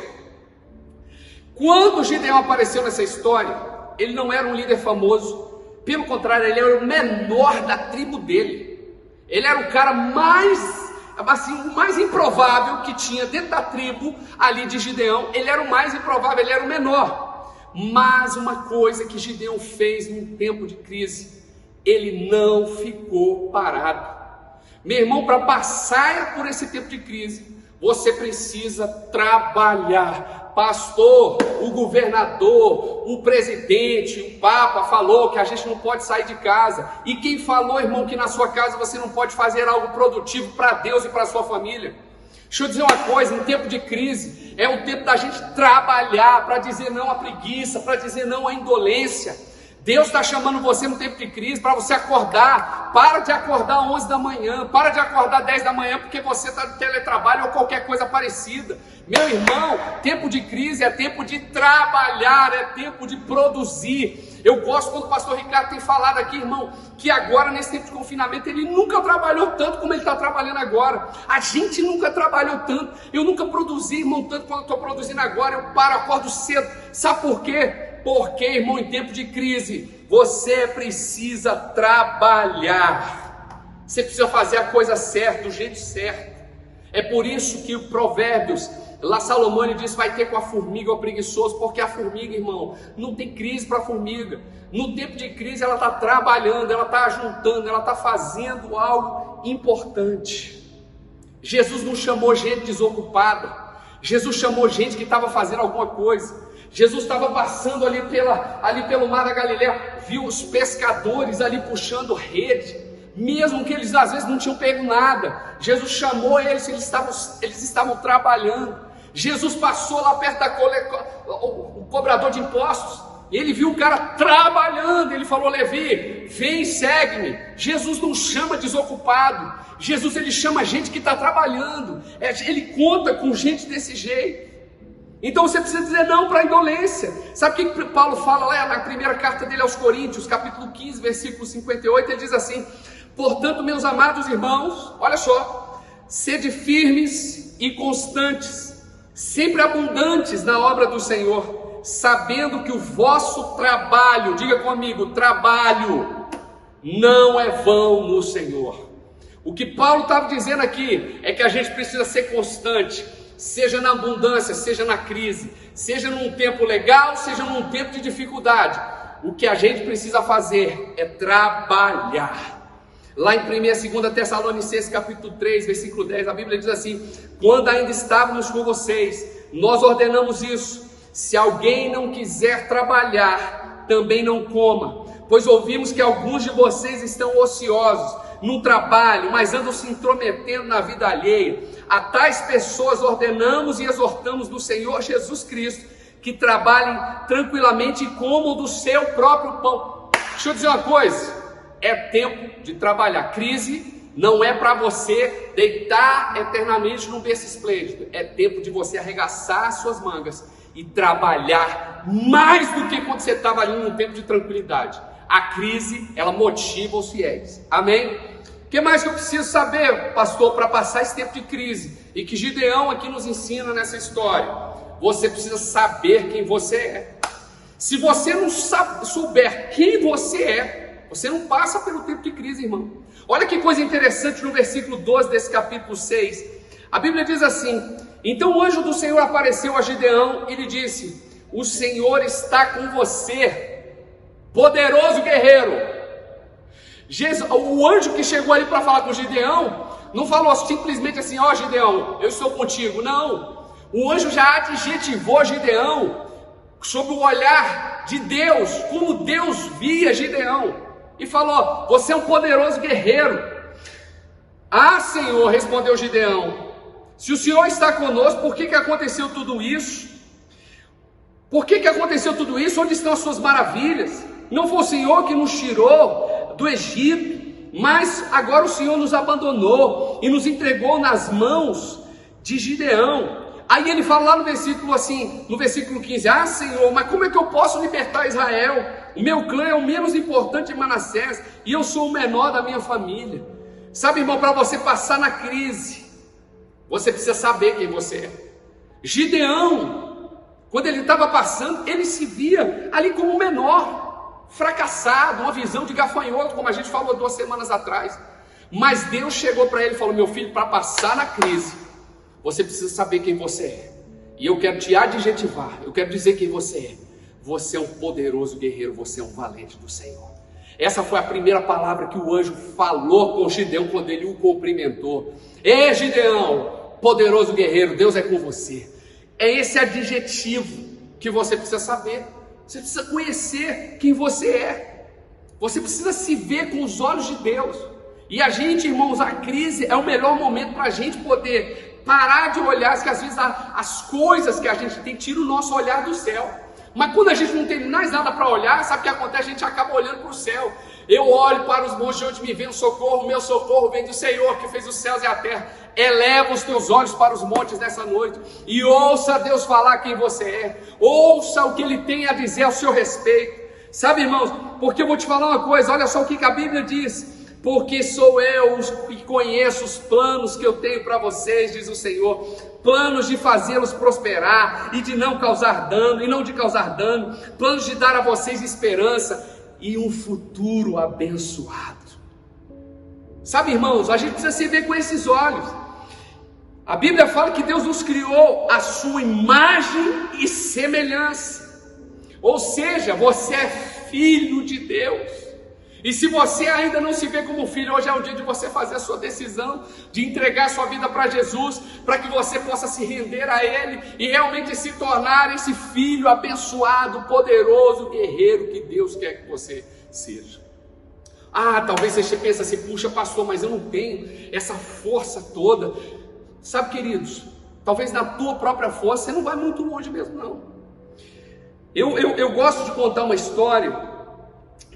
Quando Gideão apareceu nessa história, ele não era um líder famoso, pelo contrário, ele era o menor da tribo dele. Ele era o cara o mais improvável que tinha dentro da tribo ali de Gideão. Ele era o mais improvável, ele era o menor. Mas uma coisa que Gideão fez num tempo de crise, ele não ficou parado. Meu irmão, para passar por esse tempo de crise, você precisa trabalhar. Pastor, o governador, o presidente, o Papa falou que a gente não pode sair de casa. E quem falou, irmão, que na sua casa você não pode fazer algo produtivo para Deus e para a sua família? Deixa eu dizer uma coisa, em tempo de crise, é o tempo da gente trabalhar, para dizer não à preguiça, para dizer não à indolência. Deus está chamando você no tempo de crise para você acordar. Para de acordar 11 da manhã, para de acordar 10 da manhã porque você está de teletrabalho ou qualquer coisa parecida. Meu irmão, tempo de crise é tempo de trabalhar, é tempo de produzir. Eu gosto quando o pastor Ricardo tem falado aqui, irmão, que agora nesse tempo de confinamento ele nunca trabalhou tanto como ele está trabalhando agora. A gente nunca trabalhou tanto. Eu nunca produzi, irmão, tanto quanto eu estou produzindo agora. Eu acordo cedo. Sabe por quê? Porque, irmão, em tempo de crise, você precisa trabalhar. Você precisa fazer a coisa certa, do jeito certo. É por isso que o Provérbios, lá Salomão ele diz, vai ter com a formiga o preguiçoso, porque a formiga, irmão, não tem crise para a formiga. No tempo de crise ela está trabalhando, ela está ajuntando, ela está fazendo algo importante. Jesus não chamou gente desocupada. Jesus chamou gente que estava fazendo alguma coisa. Jesus estava passando ali pelo mar da Galileia, viu os pescadores ali puxando rede, mesmo que eles às vezes não tinham pego nada. Jesus chamou eles estavam trabalhando. Jesus passou lá perto o cobrador de impostos, ele viu o cara trabalhando, ele falou: Levi, vem, segue-me. Jesus não chama desocupado, Jesus ele chama gente que está trabalhando, ele conta com gente desse jeito. Então você precisa dizer não para a indolência. Sabe o que Paulo fala lá na primeira carta dele aos Coríntios, capítulo 15, versículo 58, ele diz assim: portanto, meus amados irmãos, olha só, sede firmes e constantes, sempre abundantes na obra do Senhor, sabendo que o vosso trabalho, diga comigo, trabalho, não é vão no Senhor. O que Paulo estava dizendo aqui é que a gente precisa ser constante, seja na abundância, seja na crise, seja num tempo legal, seja num tempo de dificuldade. O que a gente precisa fazer é trabalhar. Lá em 1 e 2 Tessalonicenses capítulo 3, versículo 10, a Bíblia diz assim: quando ainda estávamos com vocês, nós ordenamos isso: se alguém não quiser trabalhar, também não coma, pois ouvimos que alguns de vocês estão ociosos no trabalho, mas andam se intrometendo na vida alheia. a tais pessoas ordenamos e exortamos no Senhor Jesus Cristo que trabalhem tranquilamente e comam do seu próprio pão. Deixa eu dizer uma coisa, é tempo de trabalhar. Crise não é para você deitar eternamente num berço esplêndido, é tempo de você arregaçar as suas mangas e trabalhar mais do que quando você estava ali num tempo de tranquilidade. A crise, ela motiva os fiéis, amém? O que mais que eu preciso saber, pastor, para passar esse tempo de crise? E que Gideão aqui nos ensina nessa história. Você precisa saber quem você é. Se você não souber quem você é, você não passa pelo tempo de crise, irmão. Olha que coisa interessante no versículo 12 desse capítulo 6. A Bíblia diz assim: então o anjo do Senhor apareceu a Gideão e lhe disse: o Senhor está com você, poderoso guerreiro. O anjo que chegou ali para falar com Gideão, não falou simplesmente assim: ó Gideão, eu estou contigo. Não, o anjo já adjetivou Gideão sob o olhar de Deus, como Deus via Gideão, e falou: você é um poderoso guerreiro. Ah, Senhor, respondeu Gideão, se o Senhor está conosco, por que aconteceu tudo isso? Por que aconteceu tudo isso? Onde estão as suas maravilhas? Não foi o Senhor que nos tirou do Egito, mas agora o Senhor nos abandonou e nos entregou nas mãos de Gideão. Aí ele fala lá no versículo assim, no versículo 15, ah Senhor, mas como é que eu posso libertar Israel? O meu clã é o menos importante de Manassés e eu sou o menor da minha família. Sabe, irmão, para você passar na crise, você precisa saber quem você é. Gideão, quando ele estava passando, ele se via ali como o menor, fracassado, uma visão de gafanhoto, como a gente falou 2 semanas atrás. Mas Deus chegou para ele e falou: meu filho, para passar na crise, você precisa saber quem você é. E eu quero te adjetivar, eu quero dizer quem você é. Você é um poderoso guerreiro, você é um valente do Senhor. Essa foi a primeira palavra que o anjo falou com Gideão quando ele o cumprimentou. Ei Gideão, poderoso guerreiro, Deus é com você. É esse adjetivo que você precisa saber. Você precisa conhecer quem você é. Você precisa se ver com os olhos de Deus. E a gente, irmãos, a crise é o melhor momento para a gente poder parar de olhar, que às vezes as coisas que a gente tem tiram o nosso olhar do céu. Mas quando a gente não tem mais nada para olhar, sabe o que acontece? A gente acaba olhando para o céu. Eu olho para os montes de onde me vem o socorro, meu socorro vem do Senhor que fez os céus e a terra. Eleva os teus olhos para os montes nessa noite e ouça Deus falar quem você é. Ouça o que Ele tem a dizer ao seu respeito. Sabe, irmãos, porque eu vou te falar uma coisa, olha só o que a Bíblia diz. Porque sou eu que conheço os planos que eu tenho para vocês, diz o Senhor, planos de fazê-los prosperar e de não causar dano, e não de causar dano, planos de dar a vocês esperança e um futuro abençoado. Sabe, irmãos, a gente precisa se ver com esses olhos. A Bíblia fala que Deus nos criou à sua imagem e semelhança, ou seja, você é filho de Deus. E se você ainda não se vê como filho, hoje é o dia de você fazer a sua decisão, de entregar a sua vida para Jesus, para que você possa se render a Ele e realmente se tornar esse filho abençoado, poderoso, guerreiro que Deus quer que você seja. Ah, talvez você pense assim: puxa pastor, mas eu não tenho essa força toda. Sabe, queridos, talvez na tua própria força você não vai muito longe mesmo não. Eu gosto de contar uma história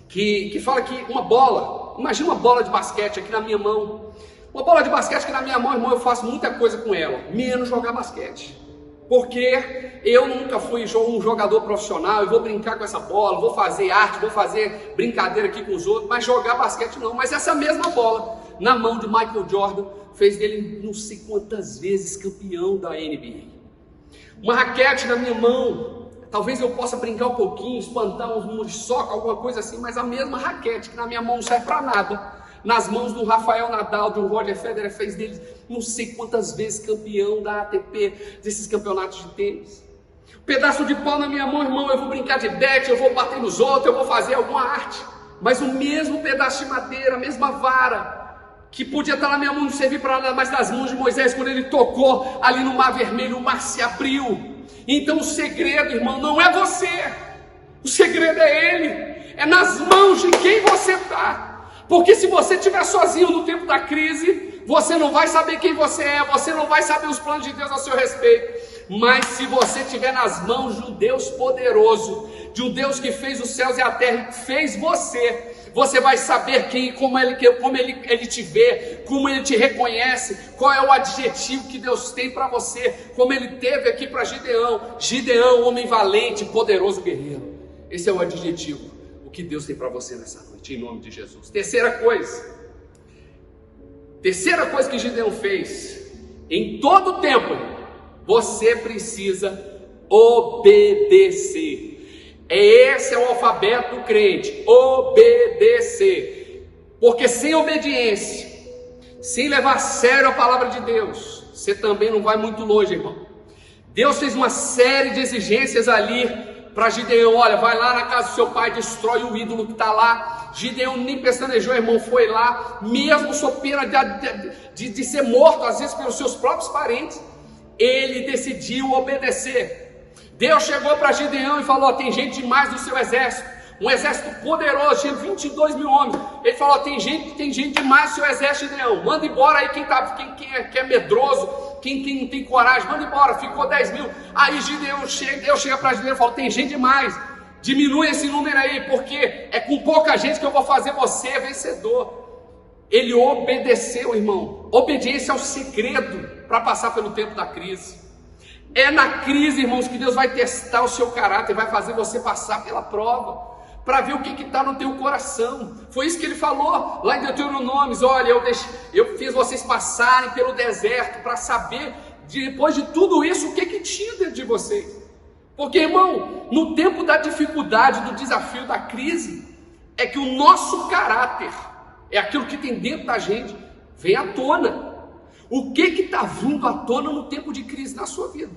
que fala que uma bola, imagina uma bola de basquete aqui na minha mão. Uma bola de basquete aqui na minha mão, irmão, eu faço muita coisa com ela, menos jogar basquete. Porque eu nunca fui um jogador profissional, eu vou brincar com essa bola, vou fazer arte, vou fazer brincadeira aqui com os outros, mas jogar basquete não. Mas essa mesma bola, na mão de Michael Jordan, fez dele não sei quantas vezes campeão da NBA. Uma raquete na minha mão, talvez eu possa brincar um pouquinho, espantar uns muriçoca, alguma coisa assim, mas a mesma raquete que na minha mão não serve para nada, nas mãos do Rafael Nadal, do Roger Federer, fez deles não sei quantas vezes campeão da ATP, desses campeonatos de tênis. Um pedaço de pau na minha mão, irmão, eu vou brincar de bete, eu vou bater nos outros, eu vou fazer alguma arte, mas o mesmo pedaço de madeira, a mesma vara, que podia estar na minha mão, não servir para nada, mas nas mãos de Moisés, quando ele tocou ali no Mar Vermelho, o mar se abriu. Então o segredo, irmão, não é você, o segredo é Ele, é nas mãos de quem você está. Porque se você estiver sozinho no tempo da crise, você não vai saber quem você é, você não vai saber os planos de Deus a seu respeito. Mas se você estiver nas mãos de um Deus poderoso, de um Deus que fez os céus e a terra, que fez você vai saber como ele te vê, como ele te reconhece, qual é o adjetivo que Deus tem para você, como ele teve aqui para Gideão, homem valente, poderoso guerreiro. Esse é o adjetivo, o que Deus tem para você nessa noite, em nome de Jesus. Terceira coisa que Gideão fez, em todo o tempo, você precisa obedecer. Esse é o alfabeto do crente, obedecer. Porque sem obediência, sem levar a sério a palavra de Deus, você também não vai muito longe, irmão. Deus fez uma série de exigências ali para Gideão. Olha, vai lá na casa do seu pai, destrói o ídolo que está lá. Gideão nem pestanejou, irmão, foi lá, mesmo sob pena de ser morto, às vezes pelos seus próprios parentes. Ele decidiu obedecer. Deus chegou para Gideão e falou: tem gente demais no seu exército, um exército poderoso, tinha 22 mil homens. Ele falou: tem gente demais no seu exército, Gideão, manda embora aí quem é medroso, quem não tem coragem, manda embora. Ficou 10 mil. Aí Deus chega para Gideão e fala: tem gente demais, diminui esse número aí, porque é com pouca gente que eu vou fazer você vencedor. Ele obedeceu, irmão. Obediência é o segredo para passar pelo tempo da crise. É na crise, irmãos, que Deus vai testar o seu caráter, vai fazer você passar pela prova, para ver o que está no teu coração. Foi isso que ele falou lá em Deuteronômio: olha, eu fiz vocês passarem pelo deserto para saber, depois de tudo isso, o que tinha dentro de vocês. Porque, irmão, no tempo da dificuldade, do desafio, da crise, é que o nosso caráter, é aquilo que tem dentro da gente, vem à tona. O que está vindo à tona no tempo de crise na sua vida?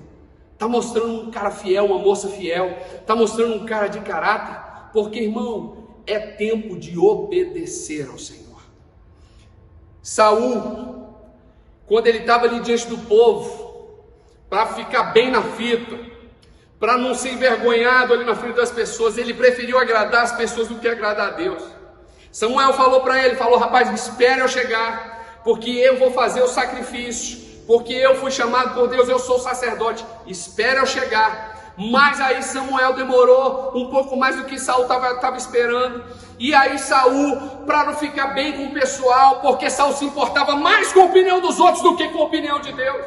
Está mostrando um cara fiel, uma moça fiel, está mostrando um cara de caráter, porque, irmão, é tempo de obedecer ao Senhor. Saul, quando ele estava ali diante do povo, para ficar bem na fita, para não ser envergonhado ali na frente das pessoas, ele preferiu agradar as pessoas do que agradar a Deus. Samuel falou para ele, rapaz, espere eu chegar, porque eu vou fazer o sacrifício, porque eu fui chamado por Deus, eu sou sacerdote, espere eu chegar. Mas aí Samuel demorou um pouco mais do que Saul estava esperando, e aí Saul, para não ficar bem com o pessoal, porque Saul se importava mais com a opinião dos outros do que com a opinião de Deus,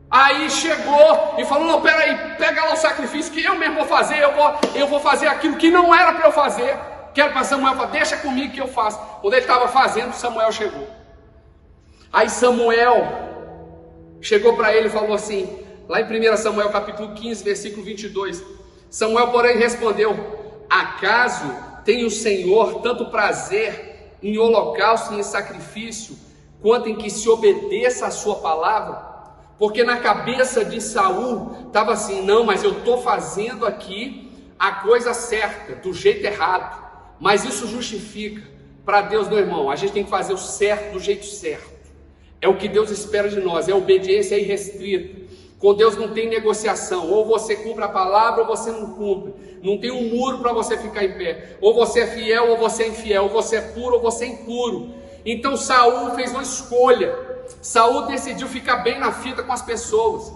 aí chegou e falou: não, peraí, pega lá o sacrifício que eu mesmo vou fazer, eu vou fazer aquilo que não era para eu fazer. Quero para Samuel, deixa comigo que eu faço. Quando ele estava fazendo, Samuel chegou. Aí Samuel chegou para ele e falou assim, lá em 1 Samuel capítulo 15, versículo 22. Samuel, porém, respondeu: acaso tem o Senhor tanto prazer em holocausto e em sacrifício, quanto em que se obedeça a sua palavra? Porque na cabeça de Saul estava assim: não, mas eu estou fazendo aqui a coisa certa, do jeito errado. Mas isso justifica. Para Deus, meu irmão, a gente tem que fazer o certo do jeito certo. É o que Deus espera de nós, é obediência irrestrita. Com Deus não tem negociação, ou você cumpre a palavra ou você não cumpre. Não tem um muro para você ficar em pé. Ou você é fiel ou você é infiel, ou você é puro ou você é impuro. Então Saul fez uma escolha. Saul decidiu ficar bem na fita com as pessoas.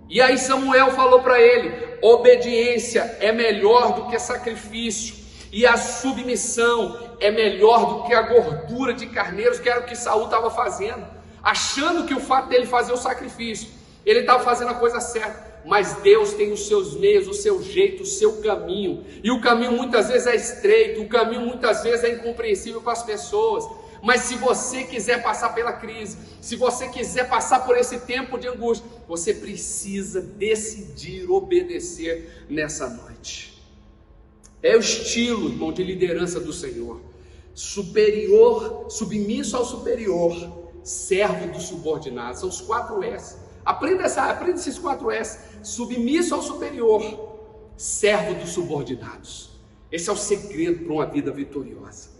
E aí Samuel falou para ele: obediência é melhor do que sacrifício, e a submissão é melhor do que a gordura de carneiros, que era o que Saul estava fazendo, achando que o fato dele fazer o sacrifício, ele estava fazendo a coisa certa. Mas Deus tem os seus meios, o seu jeito, o seu caminho, e o caminho muitas vezes é estreito, o caminho muitas vezes é incompreensível para as pessoas. Mas se você quiser passar pela crise, se você quiser passar por esse tempo de angústia, você precisa decidir obedecer nessa noite. É o estilo, irmão, de liderança do Senhor: superior, submisso ao superior, servo do subordinado. São os 4 S. Aprenda esses 4 S: submisso ao superior, servo dos subordinados. Esse é o segredo para uma vida vitoriosa.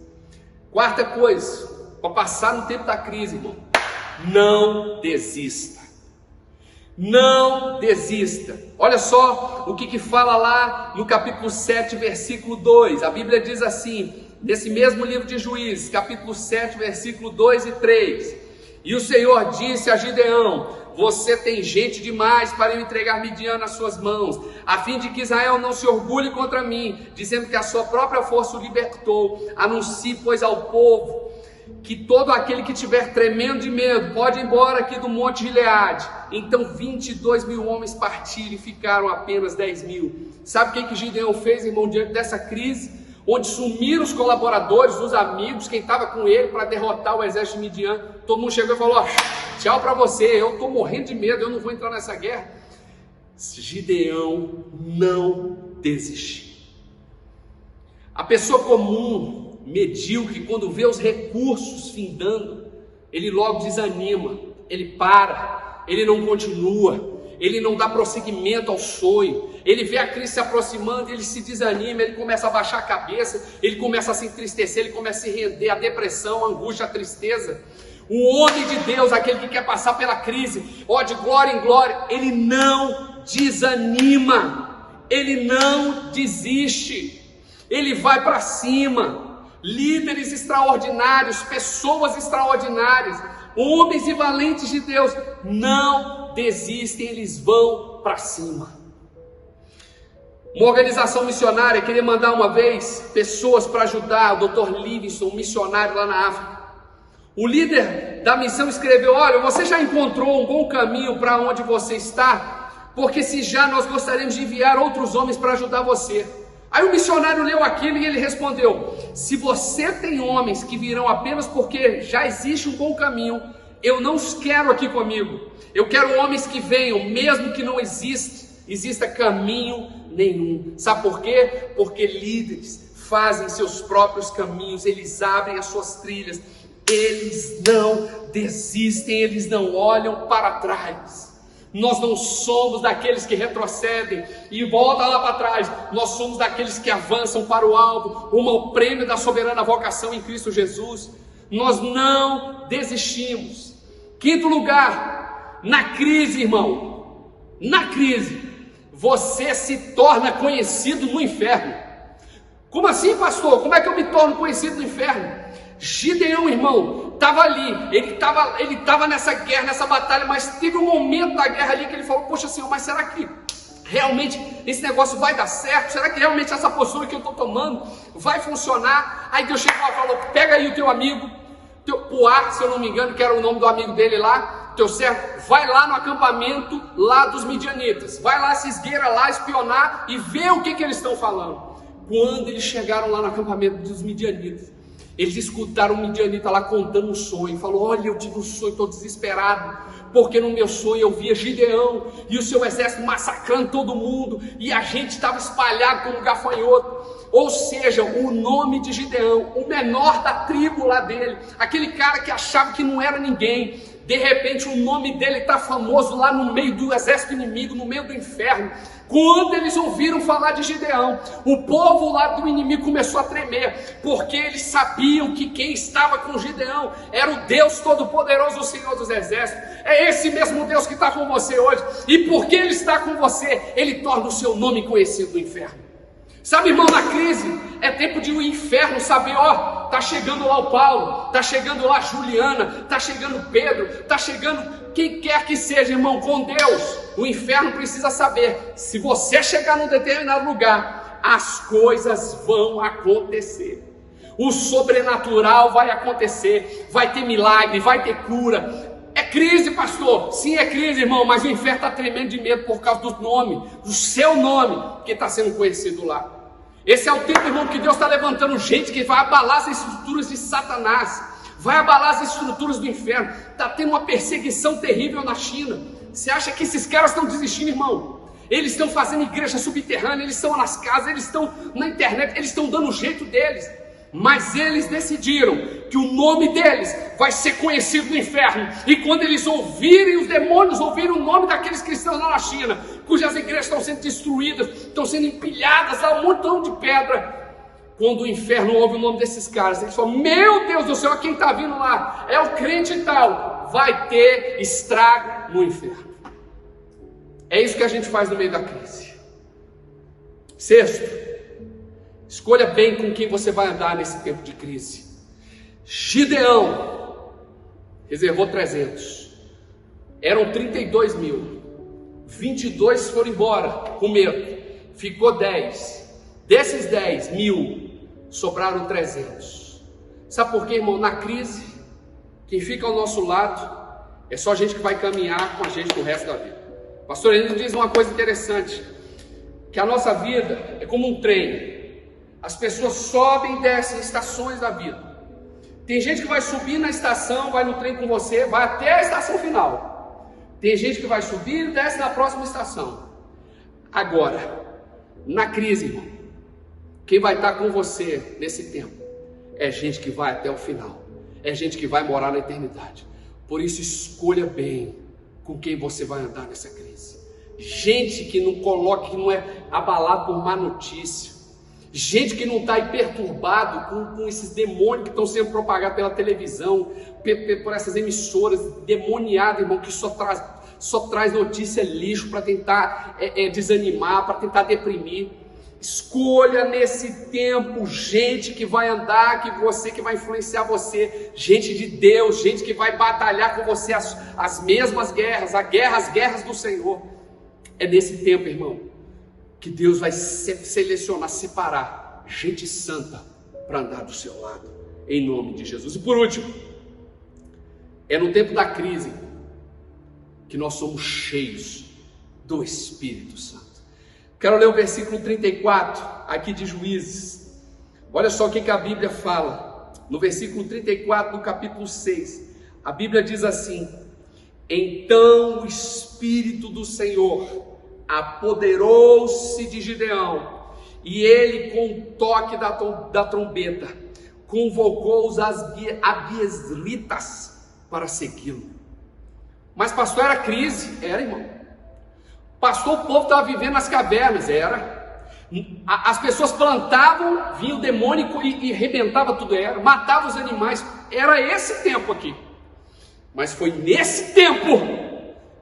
Quarta coisa, para passar no tempo da crise, irmão: não desista. Não desista. Olha só o que fala lá no capítulo 7, versículo 2. A Bíblia diz assim, nesse mesmo livro de Juízes, capítulo 7, versículo 2 e 3: E o Senhor disse a Gideão: você tem gente demais para eu entregar Midian nas suas mãos, a fim de que Israel não se orgulhe contra mim, dizendo que a sua própria força o libertou. Anuncie, pois, ao povo que todo aquele que tiver tremendo de medo pode ir embora aqui do Monte Gileade. Então 22 mil homens partiram e ficaram apenas 10 mil. Sabe o que Gideão fez, irmão, diante dessa crise? Onde sumiram os colaboradores, os amigos, quem estava com ele para derrotar o exército de Midian. Todo mundo chegou e falou: tchau para você, eu estou morrendo de medo, eu não vou entrar nessa guerra. Gideão não desistiu. A pessoa comum, medíocre, quando vê os recursos findando, ele logo desanima, ele para, ele não continua, ele não dá prosseguimento ao sonho, ele vê a crise se aproximando, ele se desanima, ele começa a baixar a cabeça, ele começa a se entristecer, ele começa a se render à depressão, à angústia, à tristeza. O homem de Deus, aquele que quer passar pela crise, de glória em glória, ele não desanima, ele não desiste, ele vai para cima. Líderes extraordinários, pessoas extraordinárias, homens e valentes de Deus, não desistem, eles vão para cima. Uma organização missionária queria mandar uma vez pessoas para ajudar o Dr. Livingston, um missionário lá na África. O líder da missão escreveu: olha, você já encontrou um bom caminho para onde você está? Porque se já, nós gostaríamos de enviar outros homens para ajudar você. Aí o missionário leu aquilo e ele respondeu: se você tem homens que virão apenas porque já existe um bom caminho, eu não os quero aqui comigo. Eu quero homens que venham, mesmo que não exista caminho nenhum. Sabe por quê? Porque líderes fazem seus próprios caminhos, eles abrem as suas trilhas, eles não desistem, eles não olham para trás. Nós não somos daqueles que retrocedem e voltam lá para trás. Nós somos daqueles que avançam para o alvo, o prêmio da soberana vocação em Cristo Jesus. Nós não desistimos. Quinto lugar, na crise, irmão, na crise, você se torna conhecido no inferno. Como assim, pastor? Como é que eu me torno conhecido no inferno? Gideão, irmão, estava ali, ele estava nessa guerra, nessa batalha, mas teve um momento da guerra ali que ele falou: poxa Senhor, mas será que realmente esse negócio vai dar certo? Será que realmente essa postura que eu estou tomando vai funcionar? Aí Deus chegou e falou: pega aí o teu amigo, teu Puá, se eu não me engano, que era o nome do amigo dele lá, teu servo, vai lá no acampamento lá dos midianitas, vai lá, se esgueira lá, espionar e vê o que eles estão falando. Quando eles chegaram lá no acampamento dos midianitas, eles escutaram o midianita lá contando um sonho. Falou: olha, eu tive um sonho, estou desesperado, porque no meu sonho eu via Gideão e o seu exército massacrando todo mundo, e a gente estava espalhado como gafanhoto. Ou seja, o nome de Gideão, o menor da tribo lá dele, aquele cara que achava que não era ninguém, de repente o nome dele está famoso lá no meio do exército inimigo, no meio do inferno. Quando eles ouviram falar de Gideão, o povo lá do inimigo começou a tremer, porque eles sabiam que quem estava com Gideão era o Deus Todo-Poderoso, o Senhor dos Exércitos. É esse mesmo Deus que está com você hoje, e porque Ele está com você, Ele torna o seu nome conhecido no inferno. Sabe, irmão, na crise é tempo de o inferno saber: tá chegando lá o Paulo, tá chegando lá a Juliana, tá chegando Pedro, tá chegando quem quer que seja, irmão, com Deus. O inferno precisa saber: se você chegar num determinado lugar, as coisas vão acontecer. O sobrenatural vai acontecer, vai ter milagre, vai ter cura. É crise, pastor? Sim, é crise, irmão, mas o inferno está tremendo de medo por causa do nome, do seu nome, que está sendo conhecido lá. Esse é o tempo, irmão, que Deus está levantando gente que vai abalar as estruturas de Satanás, vai abalar as estruturas do inferno. Está tendo uma perseguição terrível na China. Você acha que esses caras estão desistindo, irmão? Eles estão fazendo igreja subterrânea, eles estão nas casas, eles estão na internet, eles estão dando o jeito deles. Mas eles decidiram que o nome deles vai ser conhecido no inferno. E quando eles ouvirem, os demônios ouvirem o nome daqueles cristãos lá na China, cujas igrejas estão sendo destruídas, estão sendo empilhadas lá, um montão de pedra. Quando o inferno ouve o nome desses caras, eles falam: meu Deus do céu, quem está vindo lá é o crente e tal. Vai ter estrago no inferno. É isso que a gente faz no meio da crise. Sexto, escolha bem com quem você vai andar nesse tempo de crise. Gideão reservou 300. Eram 32 mil. 22 foram embora com medo. Ficou 10. Desses 10 mil, sobraram 300. Sabe por quê, irmão? Na crise, quem fica ao nosso lado é só gente que vai caminhar com a gente pro resto da vida. O pastor Elino diz uma coisa interessante, que a nossa vida é como um trem. As pessoas sobem e descem em estações da vida. Tem gente que vai subir na estação, vai no trem com você, vai até a estação final. Tem gente que vai subir e desce na próxima estação. Agora, na crise, irmão, quem vai estar com você nesse tempo é gente que vai até o final. É gente que vai morar na eternidade. Por isso, escolha bem com quem você vai andar nessa crise. Gente que não coloca, que não é abalado por má notícia. Gente que não está aí perturbado com esses demônios que estão sendo propagados pela televisão, por essas emissoras demoniadas, irmão, que só traz notícia lixo para tentar desanimar, para tentar deprimir. Escolha nesse tempo gente que vai andar, que vai influenciar você, gente de Deus, gente que vai batalhar com você as mesmas guerras, as guerras do Senhor. É nesse tempo, irmão, que Deus vai selecionar, separar gente santa para andar do seu lado, em nome de Jesus. E por último, é no tempo da crise que nós somos cheios do Espírito Santo. Quero ler o versículo 34 aqui de Juízes. Olha só o que a Bíblia fala. No versículo 34 do capítulo 6, a Bíblia diz assim: então o Espírito do Senhor apoderou-se de Gideão, e ele, com o toque da trombeta, convocou os abiesritas para segui-lo. Mas pastor, era crise? Era, irmão. Pastor, o povo estava vivendo nas cavernas? Era. As pessoas plantavam, vinha o demônio e arrebentava tudo, era. Matava os animais, era esse tempo aqui. Mas foi nesse tempo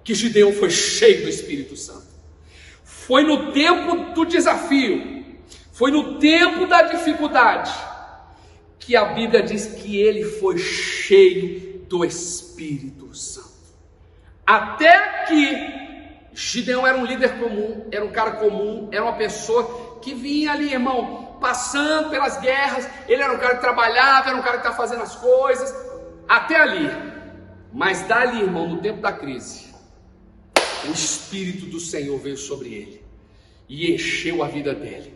que Gideão foi cheio do Espírito Santo. Foi no tempo do desafio, foi no tempo da dificuldade, que a Bíblia diz que ele foi cheio do Espírito Santo. Até que Gideão era um líder comum, era um cara comum, era uma pessoa que vinha ali, irmão, passando pelas guerras. Ele era um cara que trabalhava, era um cara que estava fazendo as coisas, até ali. Mas dali, irmão, no tempo da crise, o Espírito do Senhor veio sobre ele e encheu a vida dele,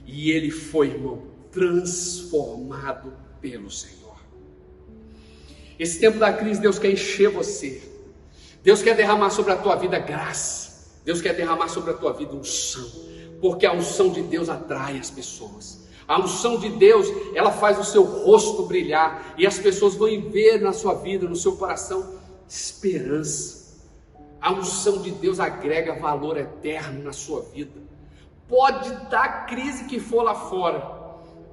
e ele foi, irmão, transformado pelo Senhor. Esse tempo da crise, Deus quer encher você, Deus quer derramar sobre a tua vida graça, Deus quer derramar sobre a tua vida unção, porque a unção de Deus atrai as pessoas. A unção de Deus, ela faz o seu rosto brilhar, e as pessoas vão ver na sua vida, no seu coração, esperança. A unção de Deus agrega valor eterno na sua vida. Pode dar a crise que for lá fora,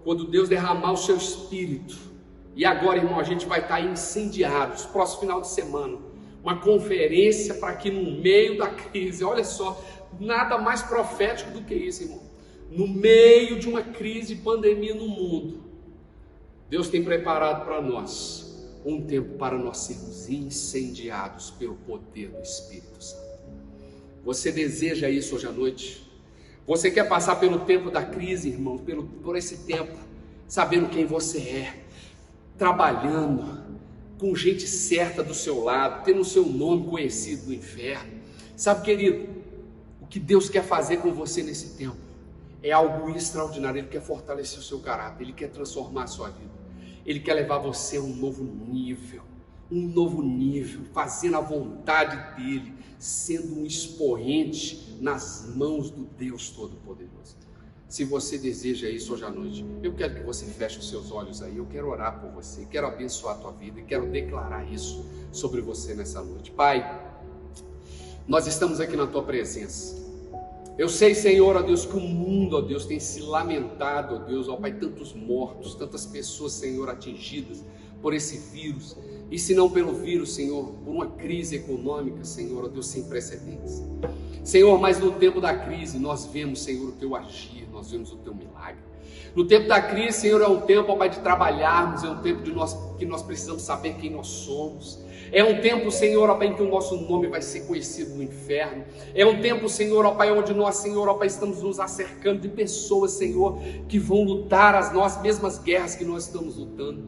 quando Deus derramar o seu Espírito. E agora, irmão, a gente vai estar incendiados, próximo final de semana, uma conferência para que no meio da crise, olha só, nada mais profético do que isso, irmão. No meio de uma crise, pandemia no mundo, Deus tem preparado para nós um tempo para nós sermos incendiados pelo poder do Espírito Santo. Você deseja isso hoje à noite? Você quer passar pelo tempo da crise, irmão, por esse tempo, sabendo quem você é, trabalhando com gente certa do seu lado, tendo o seu nome conhecido no inferno? Sabe, querido, o que Deus quer fazer com você nesse tempo é algo extraordinário. Ele quer fortalecer o seu caráter, Ele quer transformar a sua vida, Ele quer levar você a um novo nível, fazendo a vontade dEle, sendo um expoente nas mãos do Deus Todo-Poderoso. Se você deseja isso hoje à noite, eu quero que você feche os seus olhos aí, eu quero orar por você, quero abençoar a tua vida e quero declarar isso sobre você nessa noite. Pai, nós estamos aqui na tua presença. Eu sei, Senhor, ó Deus, que o mundo, ó Deus, tem se lamentado, ó Deus, ó Pai, tantos mortos, tantas pessoas, Senhor, atingidas por esse vírus, e se não pelo vírus, Senhor, por uma crise econômica, Senhor, ó Deus, sem precedentes. Senhor, mas no tempo da crise, nós vemos, Senhor, o Teu agir, nós vemos o Teu milagre. No tempo da crise, Senhor, é um tempo, ó Pai, de trabalharmos, é um tempo que nós precisamos saber quem nós somos. É um tempo, Senhor, ó Pai, em que o nosso nome vai ser conhecido no inferno. É um tempo, Senhor, ó Pai, onde nós, Senhor, ó Pai, estamos nos acercando de pessoas, Senhor, que vão lutar as mesmas guerras que nós estamos lutando.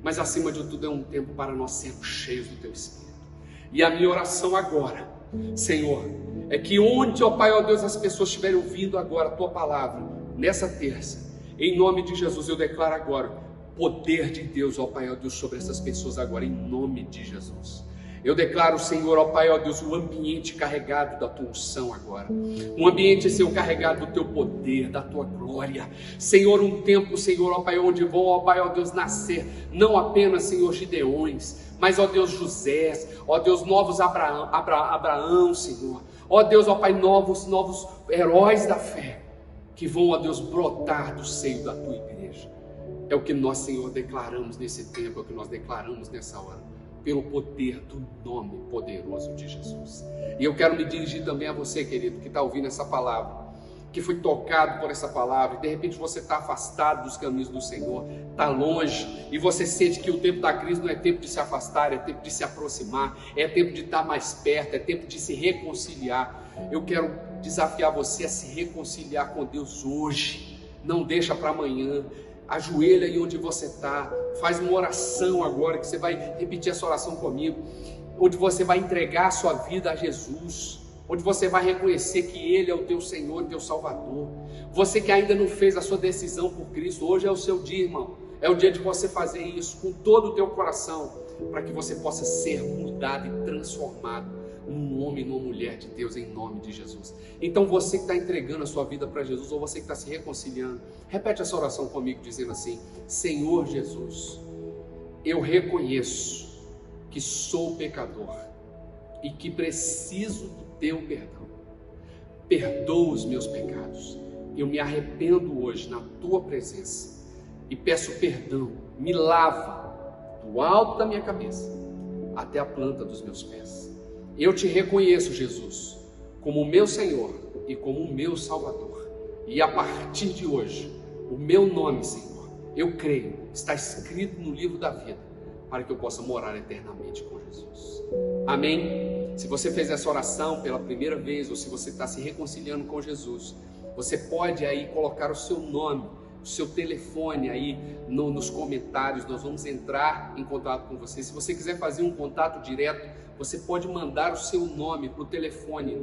Mas acima de tudo é um tempo para nós sermos cheios do Teu Espírito. E a minha oração agora, Senhor, é que onde, ó Pai, ó Deus, as pessoas estiverem ouvindo agora a Tua palavra, nessa terça, em nome de Jesus, eu declaro agora poder de Deus, ó Pai, ó Deus, sobre essas pessoas agora, em nome de Jesus. Eu declaro, Senhor, ó Pai, ó Deus, um ambiente carregado da Tua unção agora. Um ambiente, Senhor, carregado do Teu poder, da Tua glória. Senhor, um tempo, Senhor, ó Pai, onde vão, ó Pai, ó Deus, nascer, não apenas, Senhor, Gideões, mas, ó Deus, José, ó Deus, novos Abraão, Senhor. Ó Deus, ó Pai, novos heróis da fé, que vão, ó Deus, brotar do seio da Tua igreja. É o que nós, Senhor, declaramos nesse tempo, é o que nós declaramos nessa hora, pelo poder do nome poderoso de Jesus. E eu quero me dirigir também a você, querido, que está ouvindo essa palavra, que foi tocado por essa palavra, e de repente você está afastado dos caminhos do Senhor, está longe, e você sente que o tempo da crise não é tempo de se afastar, é tempo de se aproximar, é tempo de estar mais perto, é tempo de se reconciliar. Eu quero desafiar você a se reconciliar com Deus hoje, não deixa para amanhã. Ajoelha aí onde você está, faz uma oração agora, que você vai repetir essa oração comigo, onde você vai entregar a sua vida a Jesus, onde você vai reconhecer que Ele é o teu Senhor e teu Salvador. Você que ainda não fez a sua decisão por Cristo, hoje é o seu dia, irmão. É o dia de você fazer isso com todo o teu coração, para que você possa ser mudado e transformado um homem e uma mulher de Deus, em nome de Jesus. Então você que está entregando a sua vida para Jesus, ou você que está se reconciliando, repete essa oração comigo, dizendo assim: Senhor Jesus, eu reconheço que sou pecador e que preciso do Teu perdão. Perdoa os meus pecados. Eu me arrependo hoje na Tua presença e peço perdão. Me lava do alto da minha cabeça até a planta dos meus pés. Eu te reconheço, Jesus, como o meu Senhor e como o meu Salvador. E a partir de hoje, o meu nome, Senhor, eu creio, está escrito no livro da vida, para que eu possa morar eternamente com Jesus. Amém? Se você fez essa oração pela primeira vez, ou se você está se reconciliando com Jesus, você pode aí colocar o seu nome, o seu telefone aí nos comentários. Nós vamos entrar em contato com você. Se você quiser fazer um contato direto, você pode mandar o seu nome para o telefone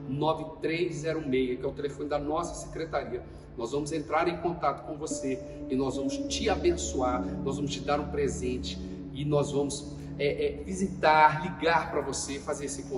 99654-9306, que é o telefone da nossa secretaria. Nós vamos entrar em contato com você e nós vamos te abençoar, nós vamos te dar um presente e nós vamos visitar, ligar para você, fazer esse contato.